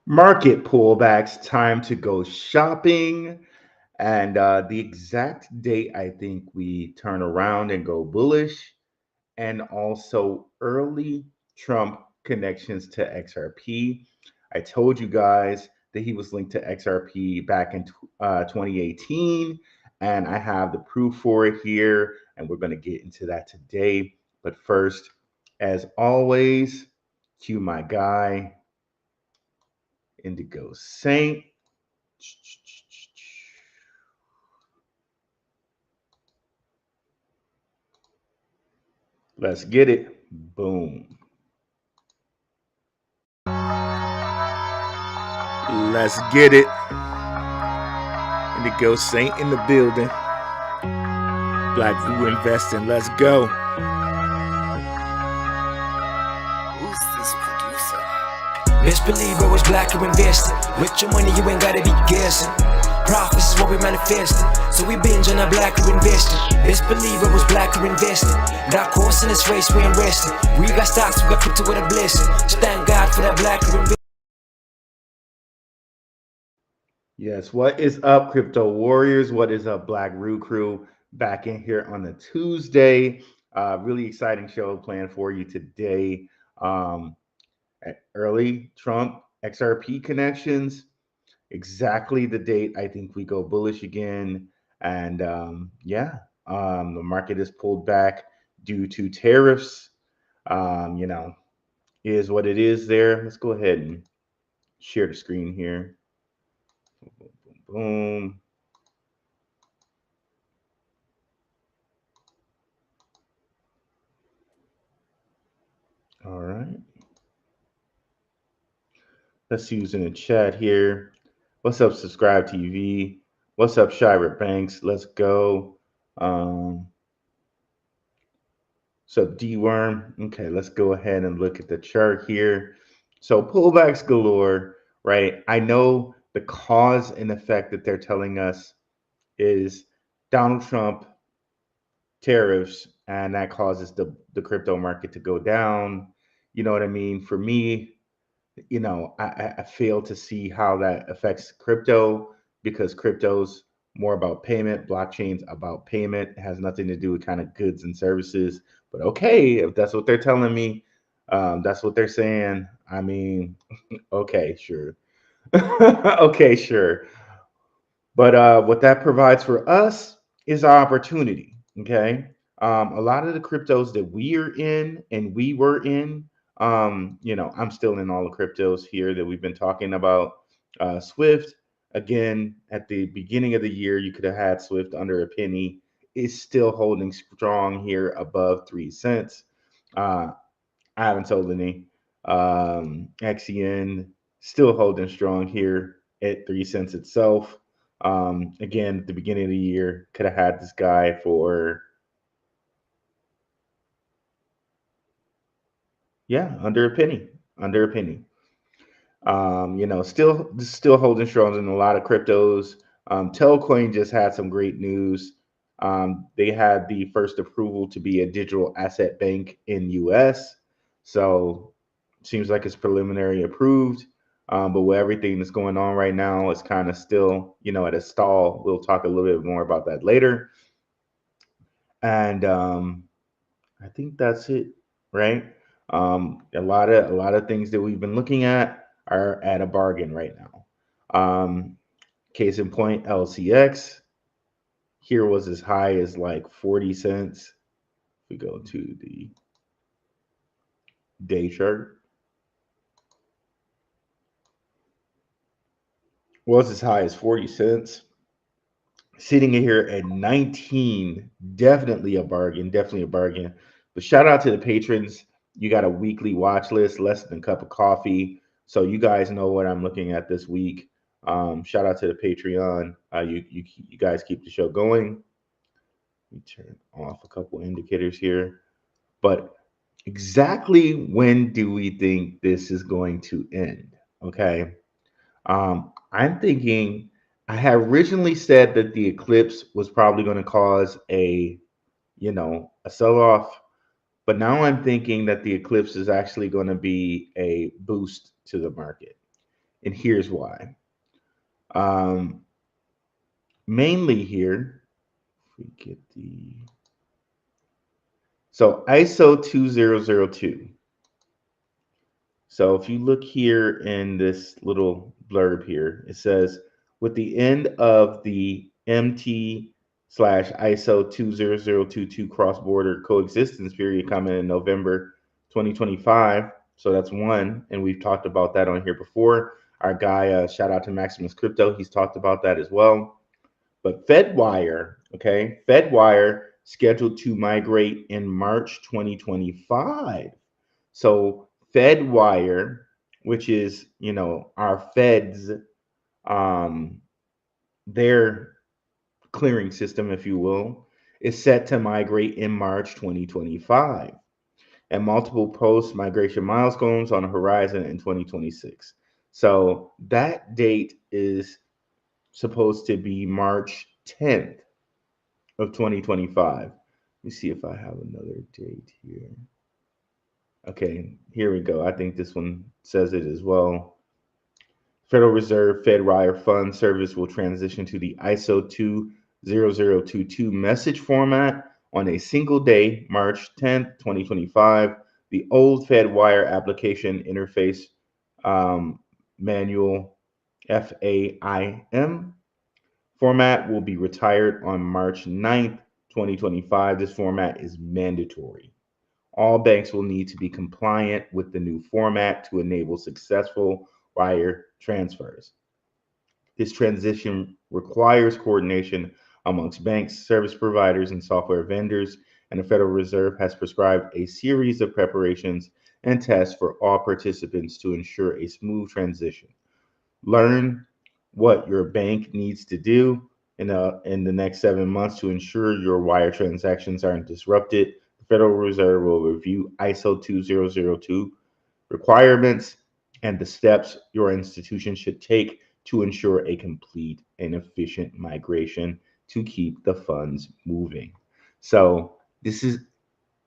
Market pullbacks, time to go shopping. And the exact date I think we turn around and go bullish, and also early Trump connections to XRP. I told you guys that he was linked to XRP back in 2018, and I have the proof for it here, and we're going to get into that today. But first, as always, cue my guy, Indigo Saint. Let's get it. Boom. Let's get it. Indigo Saint in the building. BlackRue investing. Let's go. Who's this producer? Best believe I was blackrue investing. With your money, you ain't gotta be guessing. Profits is what we manifesting, so we binge on that blackrue investing. Best believe I was blackrue investing. Got course in this race, we ain't resting. We got stocks, we got crypto with a blessing. So thank God for that blackrue investing. Yes, what is up, crypto warriors? What is up, BlackRue crew? Back in here on a Tuesday. Really exciting show planned for you today. Um, Early Trump XRP connections. Exactly the date I think we go bullish again. And the market is pulled back due to tariffs. You know, is what it is there. Let's go ahead and share the screen here. Boom, boom, boom. All right. Let's see who's in the chat here. What's up, Subscribe TV? What's up, Shira Banks? Let's go. So D-Worm. Okay, let's go ahead and look at the chart here. So pullbacks galore, right? I know the cause and effect that they're telling us is Donald Trump tariffs, and that causes the crypto market to go down. You know what I mean? For me, I fail to see how that affects crypto because crypto's more about payment, blockchain's about payment. It has nothing to do with kind of goods and services. But okay, if that's what they're telling me, that's what they're saying. I mean, okay, sure. Okay, sure. But what that provides for us is our opportunity. Okay. A lot of the cryptos that we are in and we were in, I'm still in all the cryptos here that we've been talking about. Swift, again, at the beginning of the year, you could have had Swift under a penny. It's still holding strong here above 3 cents. Uh, I haven't sold any. XEN still holding strong here at 3 cents itself. Again, at the beginning of the year, could have had this guy for under a penny, under a penny. Still holding strong in a lot of cryptos. Telcoin just had some great news. They had the first approval to be a digital asset bank in US. So seems like it's preliminary approved. But with everything that's going on right now, it's kind of still, at a stall. We'll talk a little bit more about that later. And I think that's it, right? A lot of things that we've been looking at are at a bargain right now. Case in point, LCX here was as high as like 40 cents. We go to the day chart. Was as high as 40 cents. Sitting here at 19, definitely a bargain, definitely a bargain. But shout out to the patrons. You got a weekly watch list, less than a cup of coffee. So you guys know what I'm looking at this week. Shout out to the Patreon. You guys keep the show going. Let me turn off a couple indicators here. But exactly when do we think this is going to end? Okay. I'm thinking I had originally said that the eclipse was probably going to cause a sell-off, but now I'm thinking that the eclipse is actually going to be a boost to the market. And here's why. Um, Mainly here, if we get the so ISO 2002. So if you look here in this little blurb here, it says with the end of the MT slash ISO 20022 cross-border coexistence period coming in November 2025. So that's one, and we've talked about that on here before. Our guy, shout out to Maximus Crypto, he's talked about that as well. But FedWire, okay, FedWire scheduled to migrate in March 2025. So FedWire, which is our Feds, um, their clearing system, if you will, is set to migrate in March 2025, and multiple post migration milestones on the horizon in 2026. So that date is supposed to be March 10th of 2025. Let me see if I have another date here. Okay, here we go. I think this one says it as well. Federal Reserve FedWire Fund Service will transition to the ISO 20022 message format on a single day, March 10th, 2025. The old FedWire application interface manual FAIM format will be retired on March 9th, 2025. This format is mandatory. All banks will need to be compliant with the new format to enable successful wire transfers. This transition requires coordination amongst banks, service providers, and software vendors, and the Federal Reserve has prescribed a series of preparations and tests for all participants to ensure a smooth transition. Learn what your bank needs to do in the next 7 months to ensure your wire transactions aren't disrupted. The Federal Reserve will review ISO 2002 requirements and the steps your institution should take to ensure a complete and efficient migration to keep the funds moving. So, this is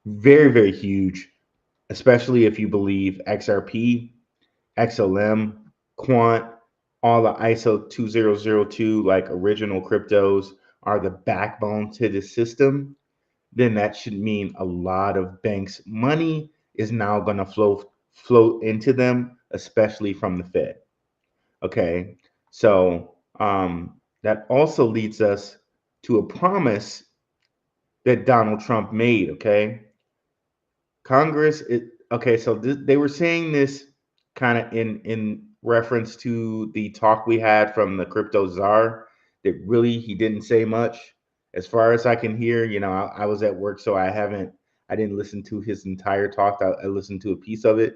very, very huge, especially if you believe XRP, XLM, Quant, all the ISO 2002 like original cryptos are the backbone to the system. Then that should mean a lot of banks' money is now going to flow into them, especially from the Fed. Okay, so that also leads us to a promise that Donald Trump made. Okay, Congress. Okay, so they were saying this kind of in reference to the talk we had from the crypto czar. That really he didn't say much, as far as I can hear. I was at work, so I didn't listen to his entire talk. I listened to a piece of it.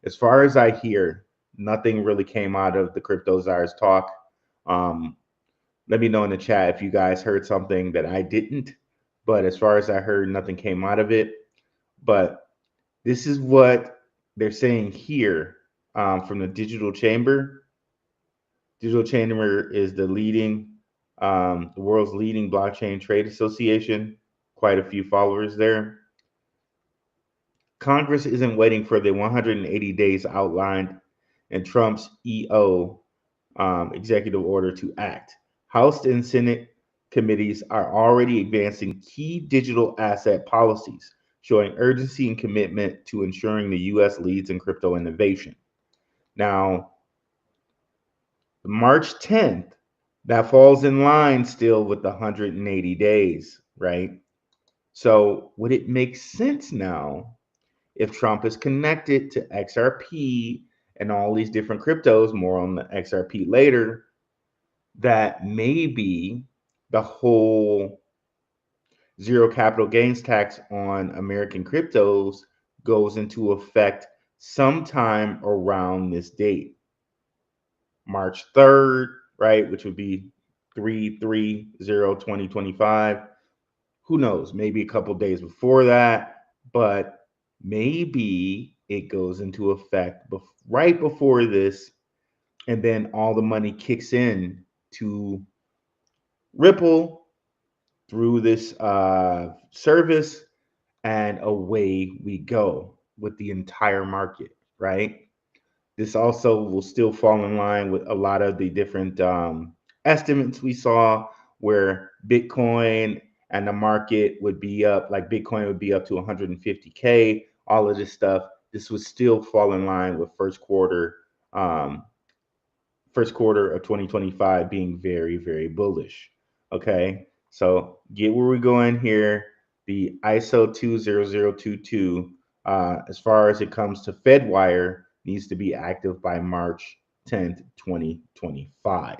As far as I hear, nothing really came out of the crypto czar's talk. Um, Let me know in the chat if you guys heard something that I didn't. But as far as I heard, nothing came out of it. But this is what they're saying here from the Digital Chamber. Digital Chamber is the world's leading blockchain trade association. Quite a few followers there. Congress isn't waiting for the 180 days outlined in Trump's executive order to act. House and Senate committees are already advancing key digital asset policies, showing urgency and commitment to ensuring the U.S. leads in crypto innovation. Now, March 10th, that falls in line still with the 180 days, right? So, would it make sense now if Trump is connected to XRP and all these different cryptos, more on the XRP later, that maybe the whole zero capital gains tax on American cryptos goes into effect sometime around this date, March 3rd, right, which would be 3/30/2025. Who knows? Maybe a couple days before that, but maybe it goes into effect right before this, and then all the money kicks in to Ripple through this service, and away we go with the entire market, right? This also will still fall in line with a lot of the different estimates we saw, where Bitcoin and the market would be up, like Bitcoin would be up to 150K, all of this stuff. This would still fall in line with um, first quarter of 2025 being very, very bullish. Okay, so get where we're going here. The ISO 20022, as far as it comes to FedWire, needs to be active by March 10th, 2025.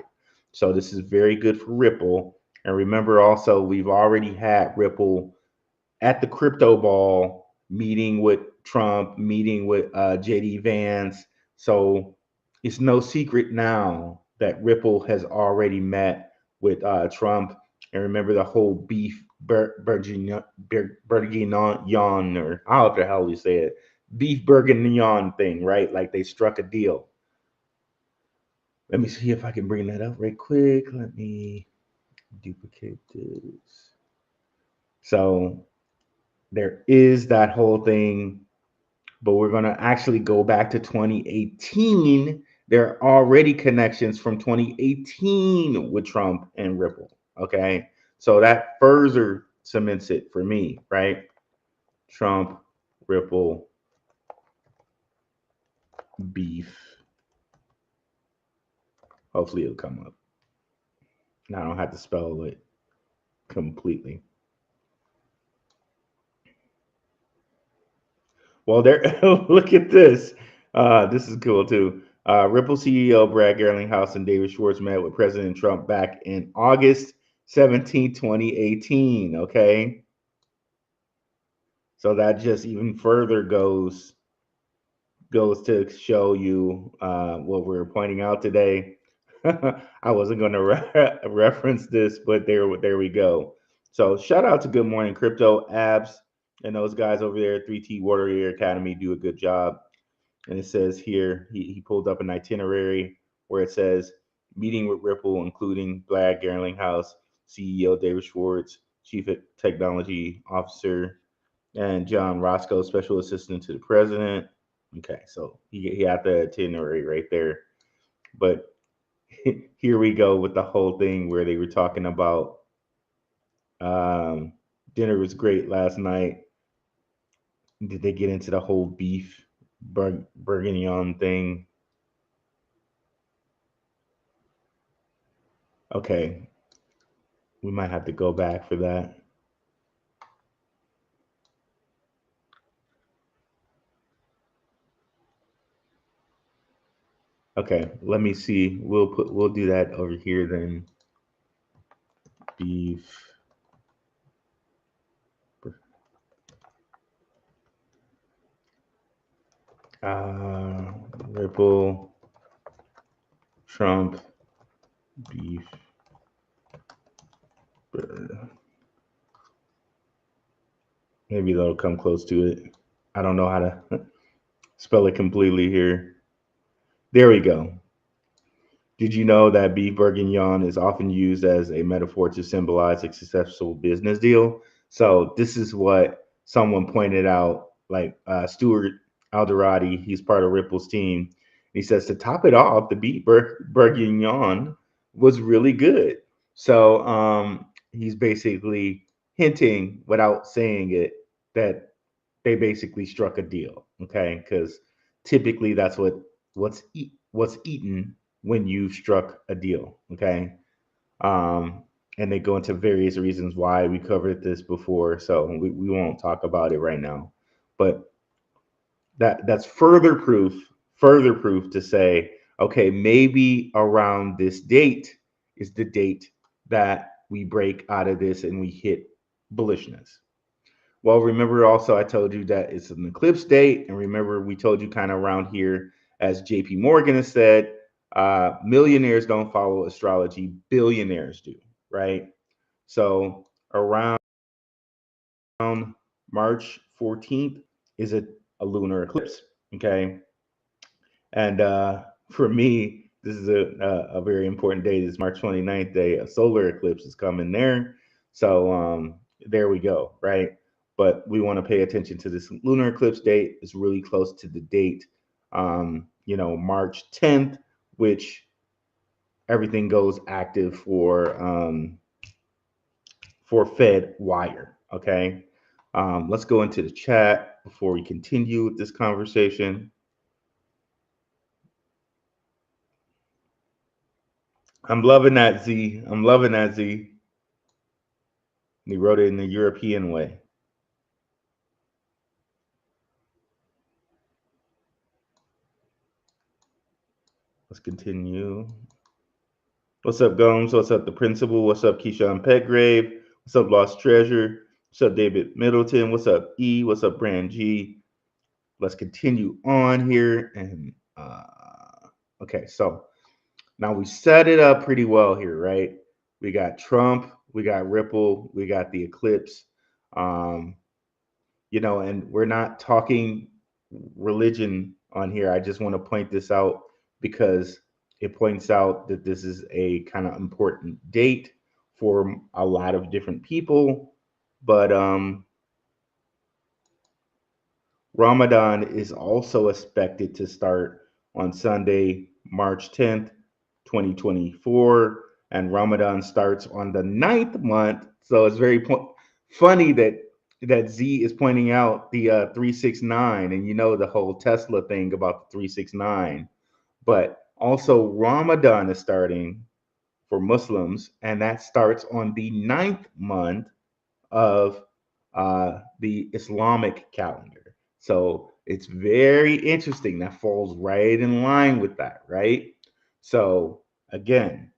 So this is very good for Ripple. And remember also, we've already had Ripple at the crypto ball meeting with Trump, meeting with JD Vance. So it's no secret now that Ripple has already met with Trump. And remember the whole beef bourguignon, or how the hell you say it, beef bourguignon thing, right? Like they struck a deal. Let me see if I can bring that up right quick. Let me duplicate this. So there is that whole thing, but we're going to actually go back to 2018. There are already connections from 2018 with Trump and Ripple. Okay. So that further cements it for me, right? Trump, Ripple, beef. Hopefully it'll come up. Now I don't have to spell it completely. Well, there. Look at this. This is cool too. Ripple CEO Brad Garlinghouse and David Schwartz met with President Trump back in August 17, 2018. Okay, so that just even further goes to show you what we're pointing out today. I wasn't going to reference this, but there we go. So shout out to Good Morning Crypto Abs and those guys over there at 3T Warrior Academy do a good job. And it says here he pulled up an itinerary where it says meeting with Ripple, including Brad Garlinghouse, CEO David Schwartz, Chief Technology Officer, and John Roscoe, Special Assistant to the President. Okay, so he had the itinerary right there. But here we go with the whole thing where they were talking about dinner was great last night. Did they get into the whole beef bourguignon thing? Okay, we might have to go back for that. Okay, let me see. We'll do that over here then. Beef. Uh, Ripple, Trump, beef. Maybe that'll come close to it. I don't know how to spell it completely here. There we go. Did you know that beef bourguignon is often used as a metaphor to symbolize a successful business deal? So this is what someone pointed out, like Stuart Alderati. He's part of Ripple's team. He says to top it off, the beef bourguignon was really good. So he's basically hinting, without saying it, that they basically struck a deal. Okay, because typically that's what's eaten when you've struck a deal. Okay. Um, and they go into various reasons why. We covered this before, so we won't talk about it right now. But that's further proof to say, okay, maybe around this date is the date that we break out of this and we hit bullishness. Well, remember also I told you that it's an eclipse date, and remember we told you kind of around here, as JP Morgan has said, millionaires don't follow astrology, billionaires do, right? So around March 14th is a lunar eclipse, okay? And for me, this is a very important day. This March 29th day, a solar eclipse is coming there. So there we go, right? But we want to pay attention to this lunar eclipse date. It's really close to the date March 10th, which everything goes active for Fed Wire. Okay. Let's go into the chat before we continue with this conversation. I'm loving that, Z. I'm loving that, Z. He wrote it in the European way. Let's continue. What's up, Gomes? What's up, the principal? What's up, Keyshawn Petgrave? What's up, Lost Treasure? What's up, David Middleton? What's up, E? What's up, Brand G? Let's continue on here. And okay, so now we set it up pretty well here, right? We got Trump, we got Ripple, we got the eclipse. Um, and we're not talking religion on here. I just want to point this out because it points out that this is a kind of important date for a lot of different people. But Ramadan is also expected to start on Sunday, March 10th, 2024. And Ramadan starts on the 9th month. So it's very funny that Z is pointing out the 369 and the whole Tesla thing about the 369. But also Ramadan is starting for Muslims, and that starts on the 9th month of the Islamic calendar. So it's very interesting. That falls right in line with that, right? So again,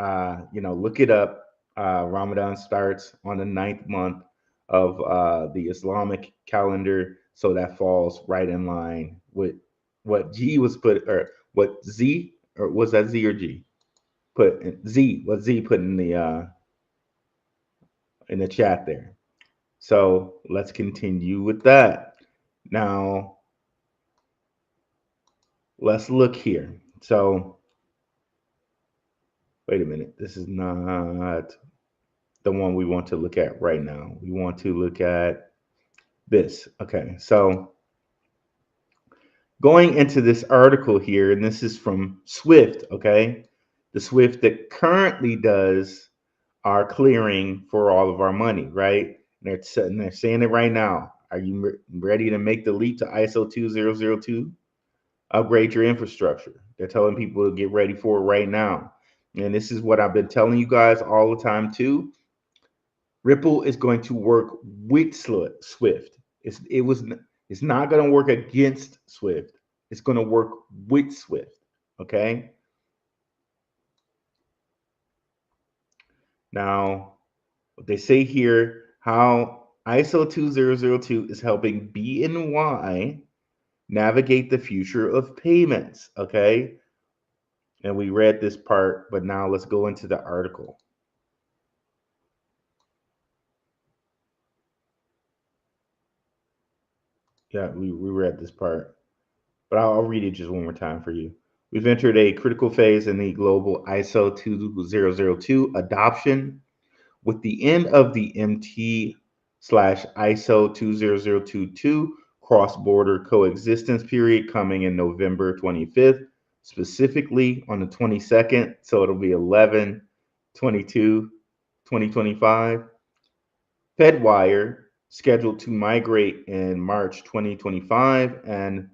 look it up. Ramadan starts on the 9th month of the Islamic calendar. So that falls right in line with what G was put, or what Z, or was that Z or G? What Z put in the chat there. So let's continue with that. Now, let's look here. So, wait a minute. This is not the one we want to look at right now. We want to look at this. Okay. So, going into this article here, and this is from SWFT, okay? The SWFT that currently does our clearing for all of our money, right? They're saying it right now. Are you ready to make the leap to ISO 2002? Upgrade your infrastructure. They're telling people to get ready for it right now. And this is what I've been telling you guys all the time too. Ripple is going to work with Swift. It's not going to work against Swift. It's going to work with Swift. Okay. Now, what they say here, how ISO 2002 is helping BNY navigate the future of payments. Okay. And we read this part, but now let's go into the article. Yeah, we read this part, but I'll read it just one more time for you. We've entered a critical phase in the global ISO 2002 adoption with the end of the MT/ISO 20022 cross-border coexistence period coming in November 25th, specifically on the 22nd. So it'll be 11/22/2025. Fedwire scheduled to migrate in March 2025, and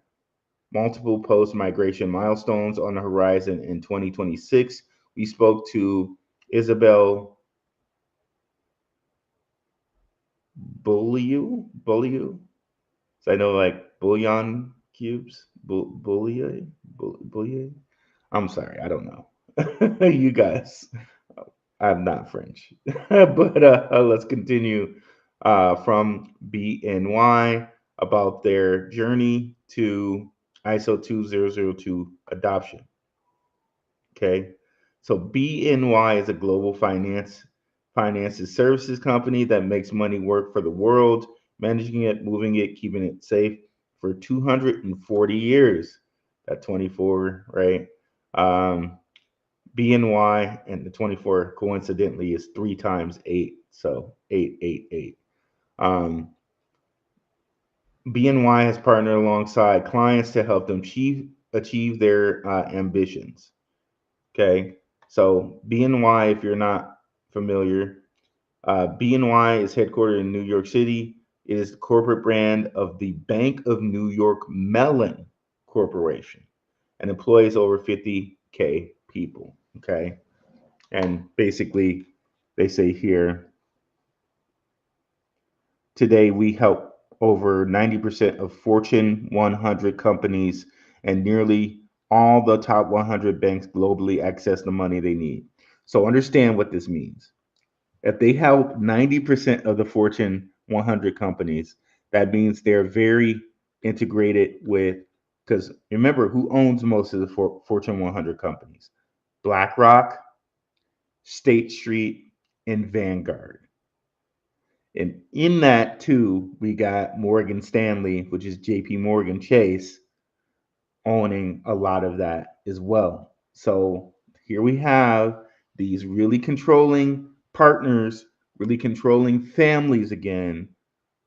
multiple post-migration milestones on the horizon in 2026. We spoke to Isabel Bulliu. So I know like bullion cubes, bullion. I'm sorry, I don't know. You guys, I'm not French, but let's continue from BNY about their journey to ISO 2002 adoption. Okay, so BNY is a global finances services company that makes money work for the world, managing it, moving it, keeping it safe for 240 years. That 24, right? BNY and the 24 coincidentally is 3 times 8, so 888. BNY has partnered alongside clients to help them achieve their ambitions. Okay, so BNY, if you're not familiar, BNY is headquartered in New York City. It is the corporate brand of the Bank of New York Mellon Corporation and employs over 50K people. Okay, and basically, they say here today we help over 90% of Fortune 100 companies and nearly all the top 100 banks globally access the money they need. So understand what this means. If they help 90% of the Fortune 100 companies, that means they're very integrated with, because remember, who owns most of the Fortune 100 companies? BlackRock, State Street, and Vanguard. And in that, too, we got Morgan Stanley, which is JP Morgan Chase, owning a lot of that as well. So here we have these really controlling partners, really controlling families again.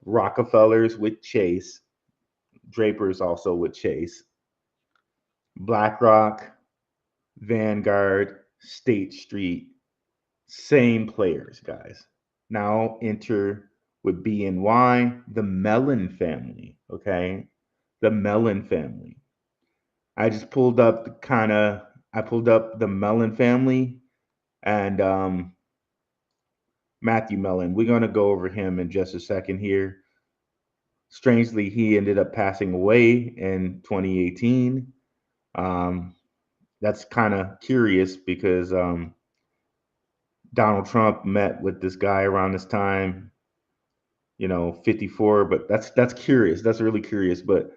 Rockefellers with Chase, Draper's also with Chase, BlackRock, Vanguard, State Street, same players, guys. Now enter with BNY, the Mellon family. Okay, the Mellon family. I just pulled up the kind of I pulled up the Mellon family and Matthew Mellon. We're gonna go over him in just a second here. Strangely, he ended up passing away in 2018. Um, that's kind of curious because Donald Trump met with this guy around this time, 54. But that's curious. That's really curious. But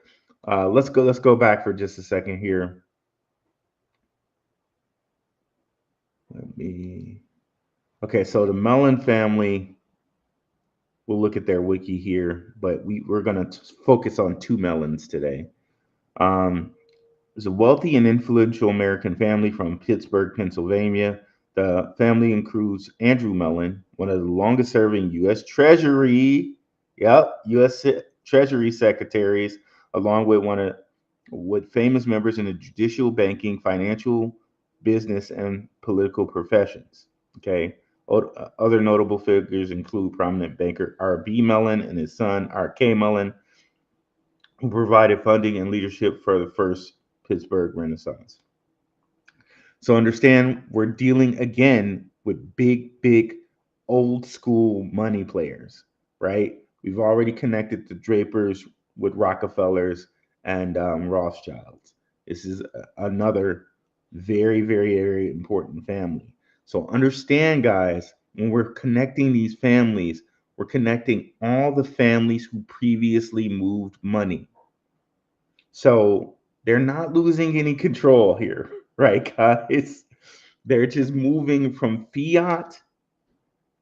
let's go back for just a second here. Let me. Okay, so the Mellon family. We'll look at their wiki here, but we're gonna focus on two Mellons today. Um, It's a wealthy and influential American family from Pittsburgh, Pennsylvania. The family includes Andrew Mellon, one of the longest serving U.S. Treasury, U.S. Treasury secretaries, along with with famous members in the judicial, banking, financial, business, and political professions. Okay. Other notable figures include prominent banker R.B. Mellon and his son R.K. Mellon, who provided funding and leadership for the first Pittsburgh Renaissance. So understand we're dealing again with big old school money players, right? We've already connected the Drapers with Rockefellers and Rothschilds. This is another very important family. So understand, guys, when we're connecting these families, we're connecting all the families who previously moved money. So they're not losing any control here, right, guys? They're just moving from fiat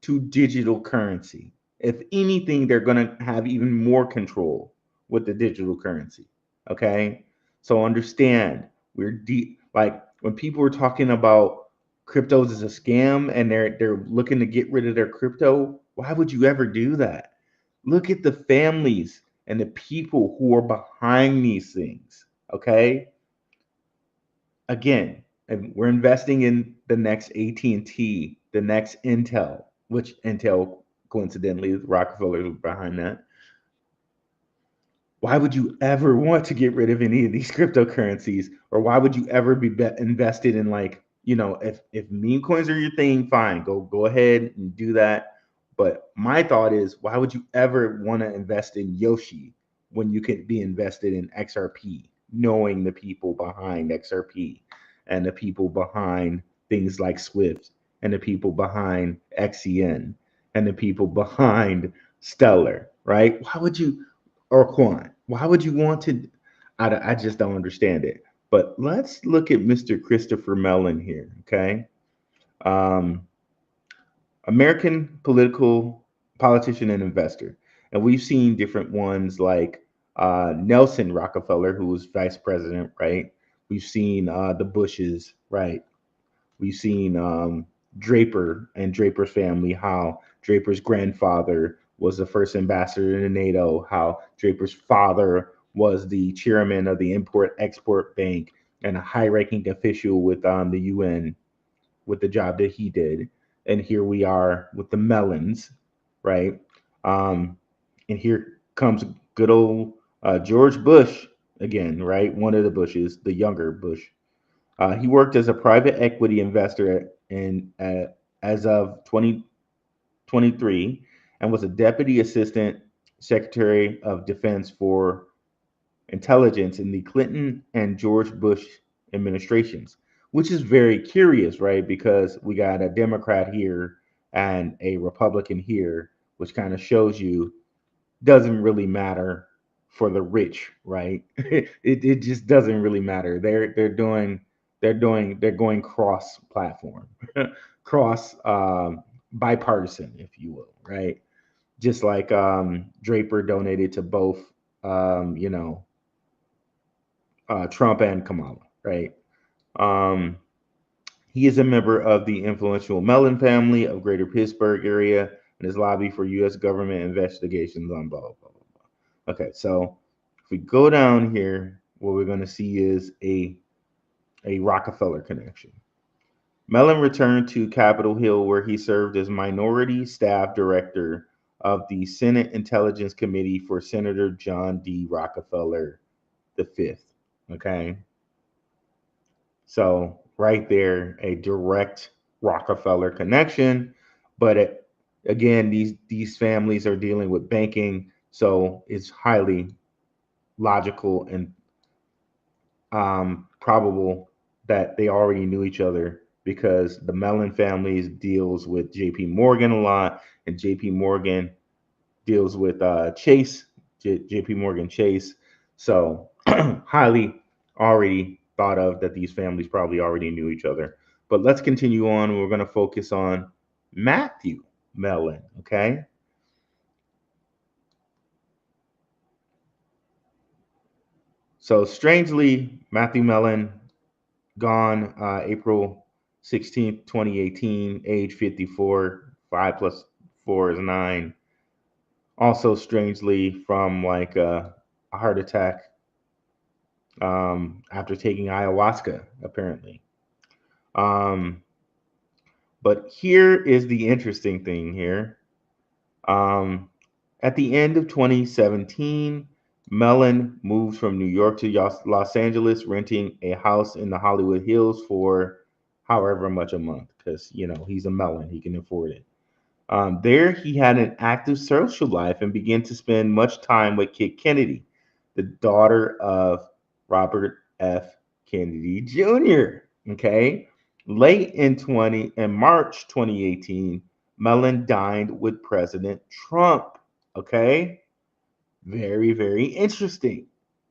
to digital currency. If anything, they're going to have even more control with the digital currency. Okay. So understand we're deep. Like when people are talking about cryptos as a scam and they're looking to get rid of their crypto, why would you ever do that? Look at the families and the people who are behind these things. Okay. Again, and we're investing in the next AT&T, the next Intel, which Intel coincidentally is Rockefeller behind that. Why would you ever want to get rid of any of these cryptocurrencies, or why would you ever be invested in, like, if meme coins are your thing, fine, go ahead and do that. But my thought is, why would you ever want to invest in Yoshi when you could be invested in XRP, knowing the people behind XRP and the people behind things like Swift and the people behind XEN and the people behind Stellar, right? Why would you, or Quant? Why would you want to? I just don't understand it. But let's look at Mr. Christopher Mellon here, okay? Um, American politician and investor. And we've seen different ones like Nelson Rockefeller, who was vice president, right? We've seen the Bushes, right? We've seen Draper and Draper's family, how Draper's grandfather was the first ambassador to NATO, how Draper's father was the chairman of the Import Export Bank and a high-ranking official with the UN with the job that he did. And here we are with the Mellons, right? Um, and here comes good old George Bush again, right? One of the Bushes, the younger Bush. He worked as a private equity investor as of 2023 and was a deputy assistant secretary of defense for intelligence in the Clinton and George Bush administrations, which is very curious, right? Because we got a Democrat here and a Republican here, which kind of shows you doesn't really matter for the rich, right? It just doesn't really matter. They're going cross platform, cross bipartisan, if you will, right? Just like Draper donated to both, you know, Trump and Kamala, right? Um, he is a member of the influential Mellon family of Greater Pittsburgh area and has lobbied for U.S. government investigations on blah, blah, blah, blah. Okay, so if we go down here, what we're going to see is a Rockefeller connection. Mellon returned to Capitol Hill, where he served as minority staff director of the Senate Intelligence Committee for Senator John D. Rockefeller the fifth. Okay. So right there, a direct Rockefeller connection. But again, these families are dealing with banking, so it's highly logical and probable that they already knew each other because the Mellon families deals with J.P. Morgan a lot, and J.P. Morgan deals with Chase, J.P. Morgan Chase. So highly already thought of that these families probably already knew each other. But let's continue on. We're going to focus on Matthew Mellon. Okay. So strangely, Matthew Mellon gone April 16th, 2018, age 54, 5 plus 4 is 9. Also strangely from like a heart attack after taking ayahuasca, apparently. Um, but here is the interesting thing here. Um, at the end of 2017, Mellon moved from New York to Los Angeles, renting a house in the Hollywood Hills for however much a month, because you know he's a Mellon, he can afford it. There, he had an active social life and began to spend much time with Kit Kennedy, the daughter of Robert F. Kennedy Jr. Okay, late in March 2018, Mellon dined with President Trump. Okay, very interesting.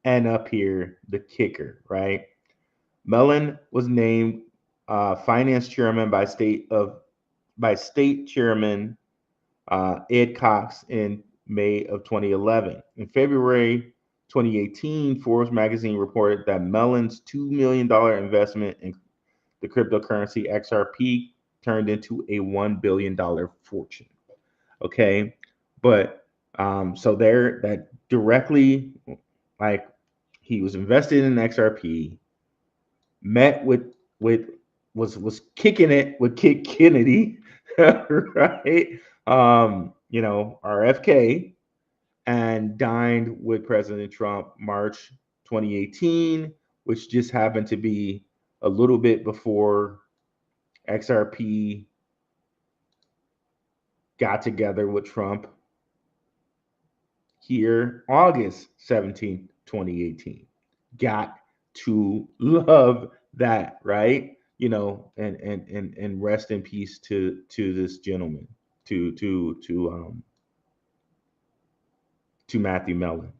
And up here, the kicker, right? Mellon was named finance chairman by state chairman Ed Cox in May of 2011. In February 2018, Forbes magazine reported that Mellon's $2 million investment in the cryptocurrency XRP turned into a $1 billion fortune. Okay. But so there, that directly, like, he was invested in XRP, met with was kicking it with Kit Kennedy, right? You know, RFK, and dined with President Trump March 2018, which just happened to be a little bit before XRP got together with Trump here, August 17th, 2018. Got to love that, right? You know, and rest in peace to this gentleman, to Matthew Mellon.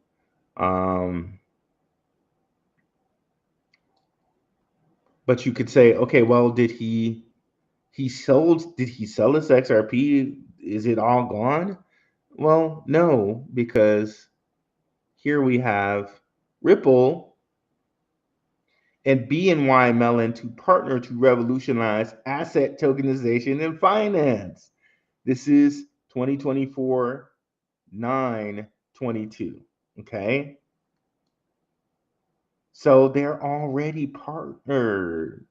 But you could say, okay, well, did he sell his XRP? Is it all gone? Well, no, because here we have Ripple and BNY Mellon to partner to revolutionize asset tokenization and finance. This is 2024 9/22. Okay. So they're already partnered.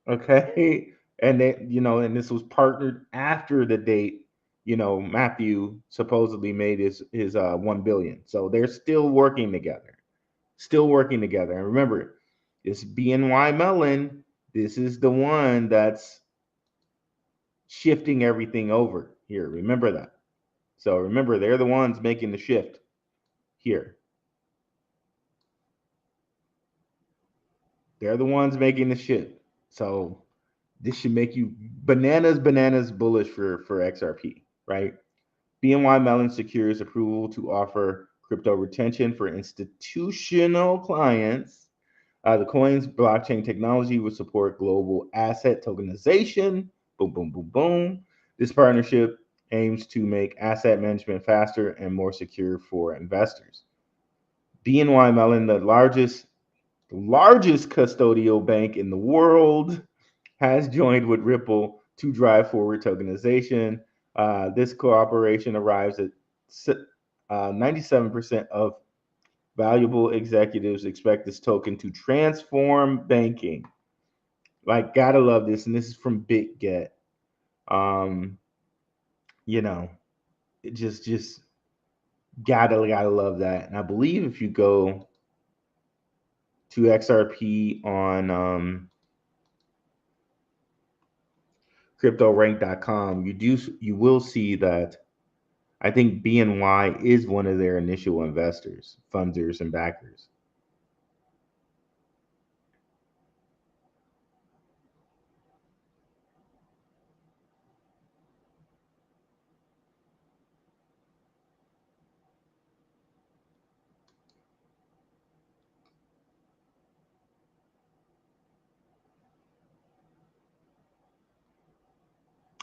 Okay. And they, and this was partnered after the date, Matthew supposedly made his 1 billion. So they're still working together. Still working together. And remember, this BNY Mellon, this is the one that's shifting everything over here. Remember that. So remember, they're the ones making the shift here. They're the ones making the shift. So this should make you bananas bullish for XRP, right? BNY Mellon secures approval to offer crypto retention for institutional clients. The coin's blockchain technology will support global asset tokenization. Boom, boom, boom, boom. This partnership aims to make asset management faster and more secure for investors. BNY Mellon, the largest custodial bank in the world, has joined with Ripple to drive forward tokenization. This cooperation arrives at 97% of valuable executives expect this token to transform banking. Like, gotta love this. And this is from Big Get. Um, you know, it just gotta love that. And I believe if you go to XRP on cryptorank.com, you will see that I think BNY is one of their initial investors, funders, and backers.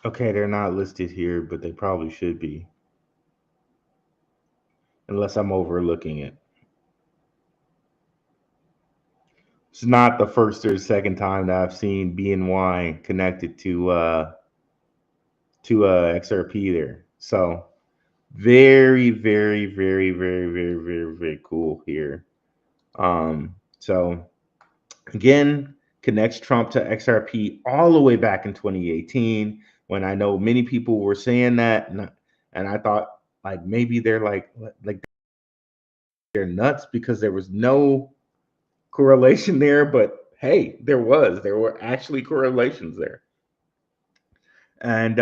Okay, they're not listed here, but they probably should be, unless I'm overlooking it. It's not the first or second time that I've seen BNY connected to XRP there. So very, very, very, very, very, very, very cool here. So again, connects Trump to XRP all the way back in 2018, when I know many people were saying that, and I thought like maybe they're like they're nuts because there was no correlation there, but hey, there were actually correlations there. And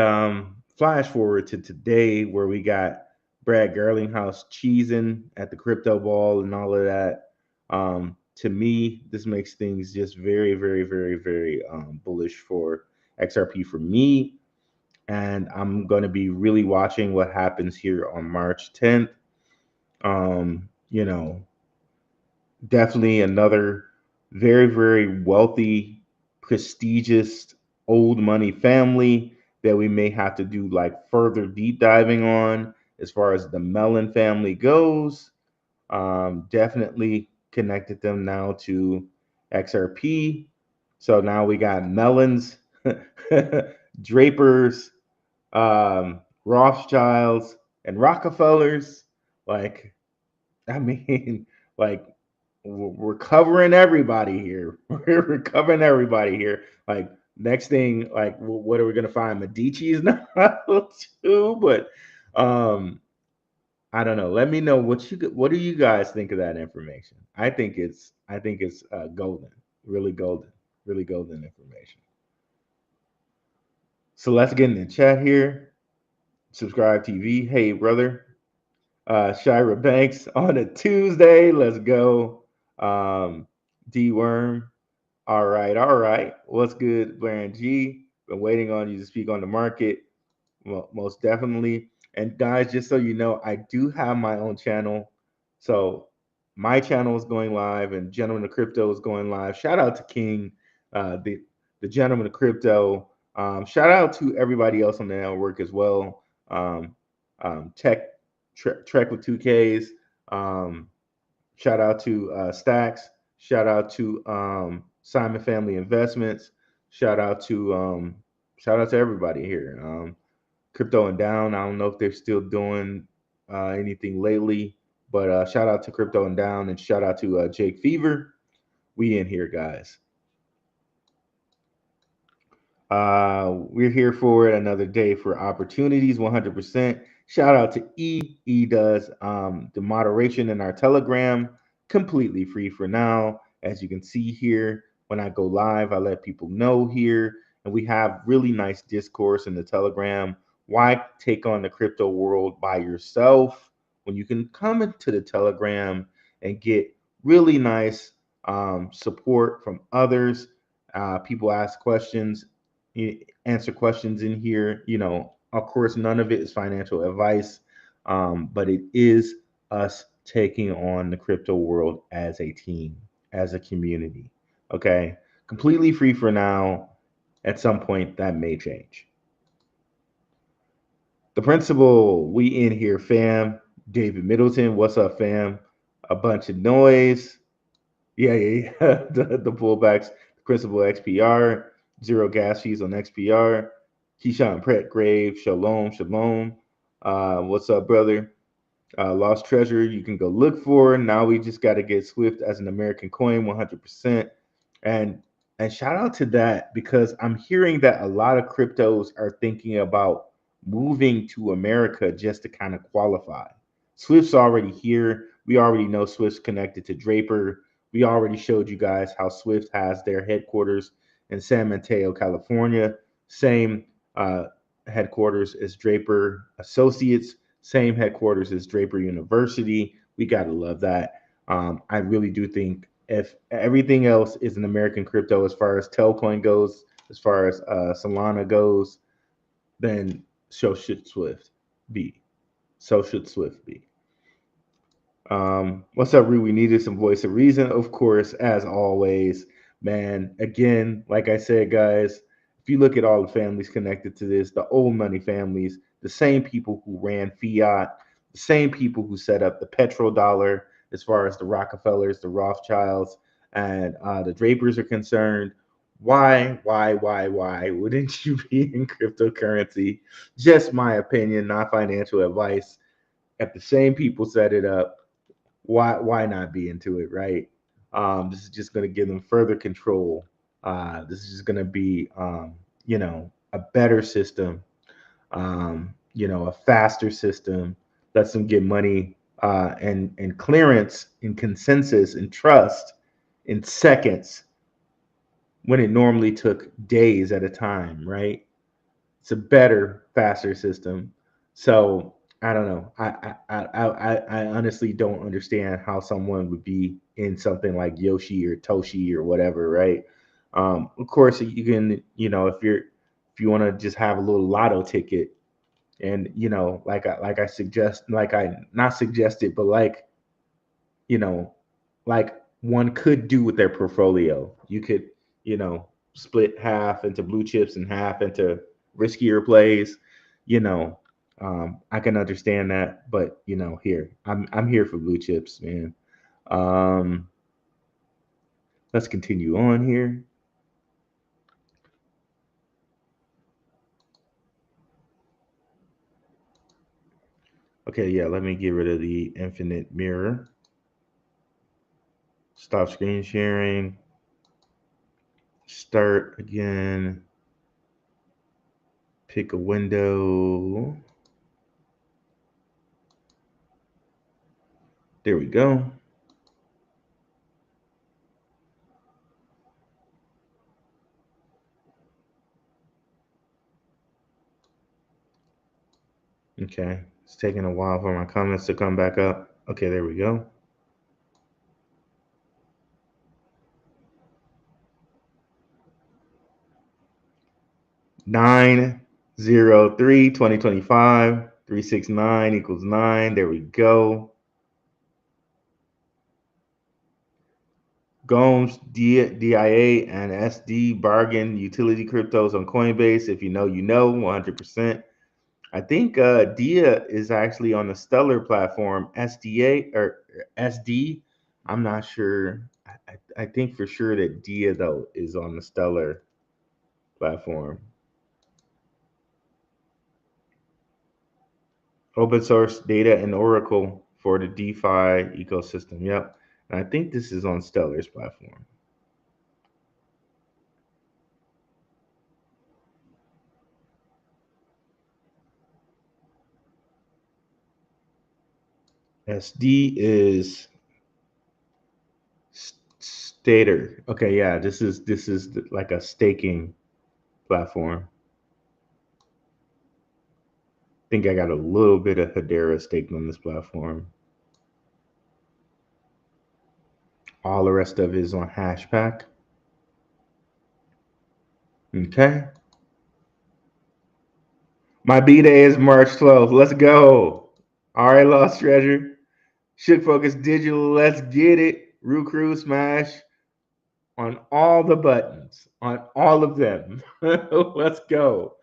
flash forward to today, where we got Brad Garlinghouse cheesing at the crypto ball and all of that. To me, this makes things just very, very, very, very bullish for XRP for me. And I'm going to be really watching what happens here on March 10th. You know, definitely another very, very wealthy, prestigious old money family that we may have to do like further deep diving on as far as the Mellon family goes. Definitely connected them now to XRP. So now we got Mellons, Drapers, Rothschilds, and Rockefellers. Like, I mean, like we're covering everybody here. We're covering everybody here. Like, next thing, like what are we gonna find? Medici's now too, but I don't know. Let me know what do you guys think of that information? I think it's golden, really golden, really golden information. So let's get in the chat here. Subscribe TV. Hey brother, Shira Banks on a Tuesday. Let's go. D Worm. All right, all right. What's good, Baron G? Been waiting on you to speak on the market. Well, most definitely. And guys, just so you know, I do have my own channel. So my channel is going live, and Gentleman of Crypto is going live. Shout out to King, the Gentleman of Crypto. Shout out to everybody else on the network as well. Trek with 2Ks. Shout out to Stacks. Shout out to Simon Family Investments. Shout out to everybody here. Crypto and Down. I don't know if they're still doing anything lately, but shout out to Crypto and Down, and shout out to Jake Fever. We in here, guys. We're here for it another day for opportunities 100%. Shout out to E does the moderation in our Telegram completely free for now. As you can see here, when I go live, I let people know here, and we have really nice discourse in the Telegram. Why take on the crypto world by yourself when you can come into the Telegram and get really nice support from others? People ask questions, answer questions in here. Of course, none of it is financial advice, but it is us taking on the crypto world as a team, as a community. Okay, completely free for now. At some point, that may change. The principal, we in here, fam. David Middleton, what's up, fam? A bunch of noise. Yeah. The pullbacks, principal XPR, zero gas fees on XPR. Keyshawn Pratt Grave, shalom. What's up, brother? Lost treasure, you can go look for. Now we just got to get Swift as an American coin, 100%. And shout out to that, because I'm hearing that a lot of cryptos are thinking about moving to America just to kind of qualify. Swift's already here. We already know Swift's connected to Draper. We already showed you guys how Swift has their headquarters in San Mateo, California. Same headquarters as Draper Associates, same headquarters as Draper University. We got to love that. I really do think if everything else is an American crypto, as far as Telcoin goes, as far as Solana goes, then so should Swift be. So should Swift be. What's up, Rue? We needed some voice of reason, of course, as always. Man, again, like I said, guys, if you look at all the families connected to this, the old money families, the same people who ran fiat, the same people who set up the petrodollar, as far as the Rockefellers, the Rothschilds, and the Drapers are concerned. Why wouldn't you be in cryptocurrency? Just my opinion, not financial advice. If the same people set it up, why not be into it, right? This is just going to give them further control. This is just going to be, a better system, a faster system. Lets them get money and clearance and consensus and trust in seconds when it normally took days at a time, right? It's a better, faster system. So I don't know. I honestly don't understand how someone would be in something like Yoshi or Toshi or whatever, right? Of course, you can, if you want to just have a little lotto ticket, and like I suggest, like I not suggested, but you know, like one could do with their portfolio. You could, you know, split half into blue chips and half into riskier plays. You know, I can understand that, but here I'm here for blue chips, man. Um, let's continue on here. Okay, yeah, let me get rid of the infinite mirror. Stop screen sharing. Start again. Pick a window. There we go. Okay, it's taking a while for my comments to come back up. Okay, there we go. 903 2025 369 equals 9. There we go. Gomes, DIA, and SD bargain utility cryptos on Coinbase. If you know, you know, 100%. I think DIA is actually on the Stellar platform, SDA or SD. I'm not sure. I think for sure that DIA, though, is on the Stellar platform. Open source data and Oracle for the DeFi ecosystem. Yep. And I think this is on Stellar's platform. SD is Stater. Okay, yeah, this is like a staking platform. I think I got a little bit of Hedera staked on this platform. All the rest of it is on Hashpack. Okay. My B day is March 12th. Let's go. All right, Lost Treasure. Should Focus Digital. Let's get it. Rokfin smash on all the buttons, on all of them. Let's go.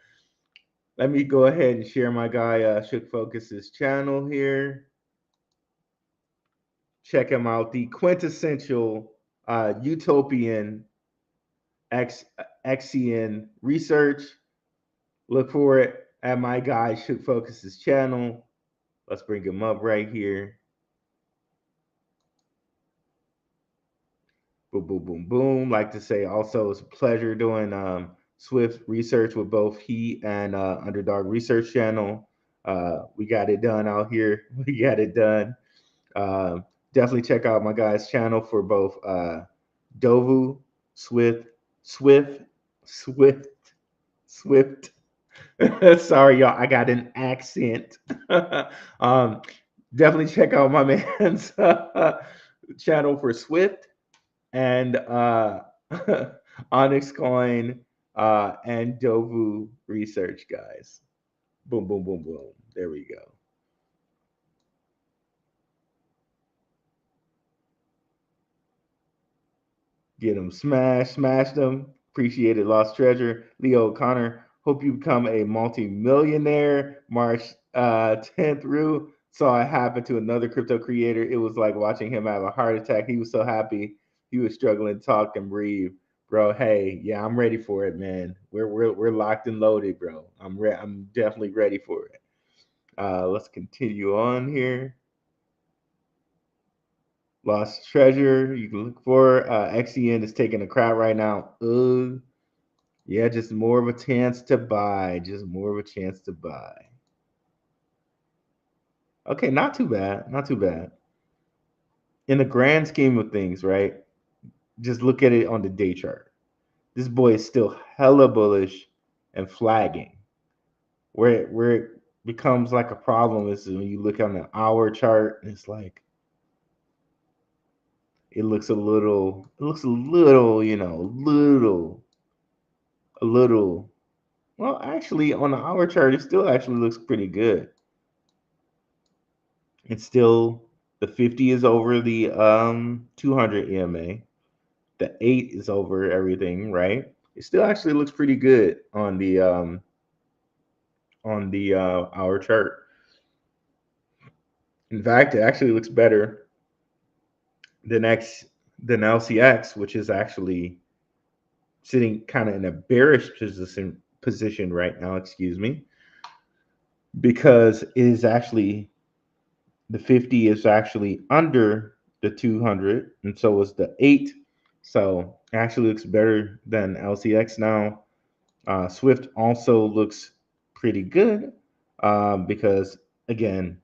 Let me go ahead and share my guy Should Focus's channel here. Check him out. The quintessential utopian XCN research. Look for it at my guy Should Focus's channel. Let's bring him up right here. Boom, boom, boom, boom. Like to say also, it's a pleasure doing Swift research with both he and Underdog Research Channel. We got it done out here. We got it done. Definitely check out my guy's channel for both Dovu, Swift, Swift, Swift, Swift. Sorry, y'all. I got an accent. um, definitely check out my man's channel for Swift and Onyx Coin and Dovu Research, guys. Boom, boom, boom, boom. There we go. Get them smashed, smashed them. Appreciate it, Lost Treasure. Leo O'Connor, hope you become a multi-millionaire. March 10th through. Saw it happen to another crypto creator. It was like watching him have a heart attack. He was so happy. He was struggling to talk and breathe. Bro, hey, yeah, I'm ready for it, man. We're locked and loaded, bro. I'm definitely ready for it. Let's continue on here. Lost Treasure, you can look for. XEN is taking a crowd right now. Yeah, just more of a chance to buy. Just more of a chance to buy. Okay, not too bad. Not too bad. In the grand scheme of things, right? Just look at it on the day chart. This boy is still hella bullish and flagging. Where it becomes like a problem is when you look on the hour chart and it's like it looks a little, a little. Well, actually, on the hour chart, it still actually looks pretty good. It's still the 50 is over the 200 EMA. The 8 is over everything, right? It still actually looks pretty good on the hour chart. In fact, it actually looks better than LCX, which is actually sitting kind of in a bearish position right now, excuse me, because it is actually the 50 is actually under the 200, and so is the 8. So it actually looks better than LCX now. Swift also looks pretty good because, again,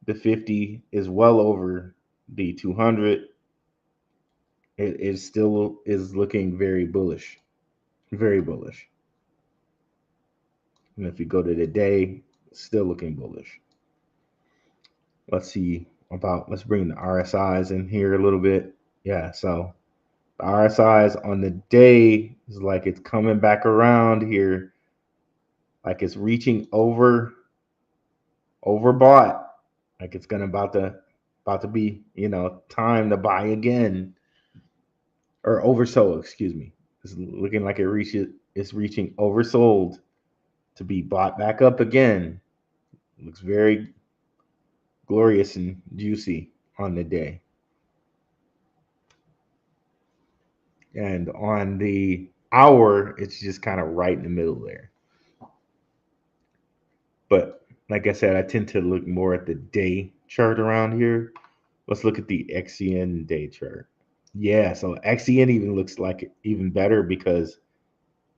the 50 is well over the 200. It is still is looking very bullish, very bullish. And if you go to the day, still looking bullish. Let's see let's bring the RSIs in here a little bit. Yeah, so the RSIs on the day is like it's coming back around here, like it's reaching overbought, like it's gonna about to be, time to buy again, or oversold, excuse me. It's looking like it's reaching oversold to be bought back up again. Looks very glorious and juicy on the day. And on the hour, it's just kind of right in the middle there. But like I said, I tend to look more at the day chart around here. Let's look at the XCN day chart. Yeah, so XCN even looks like even better because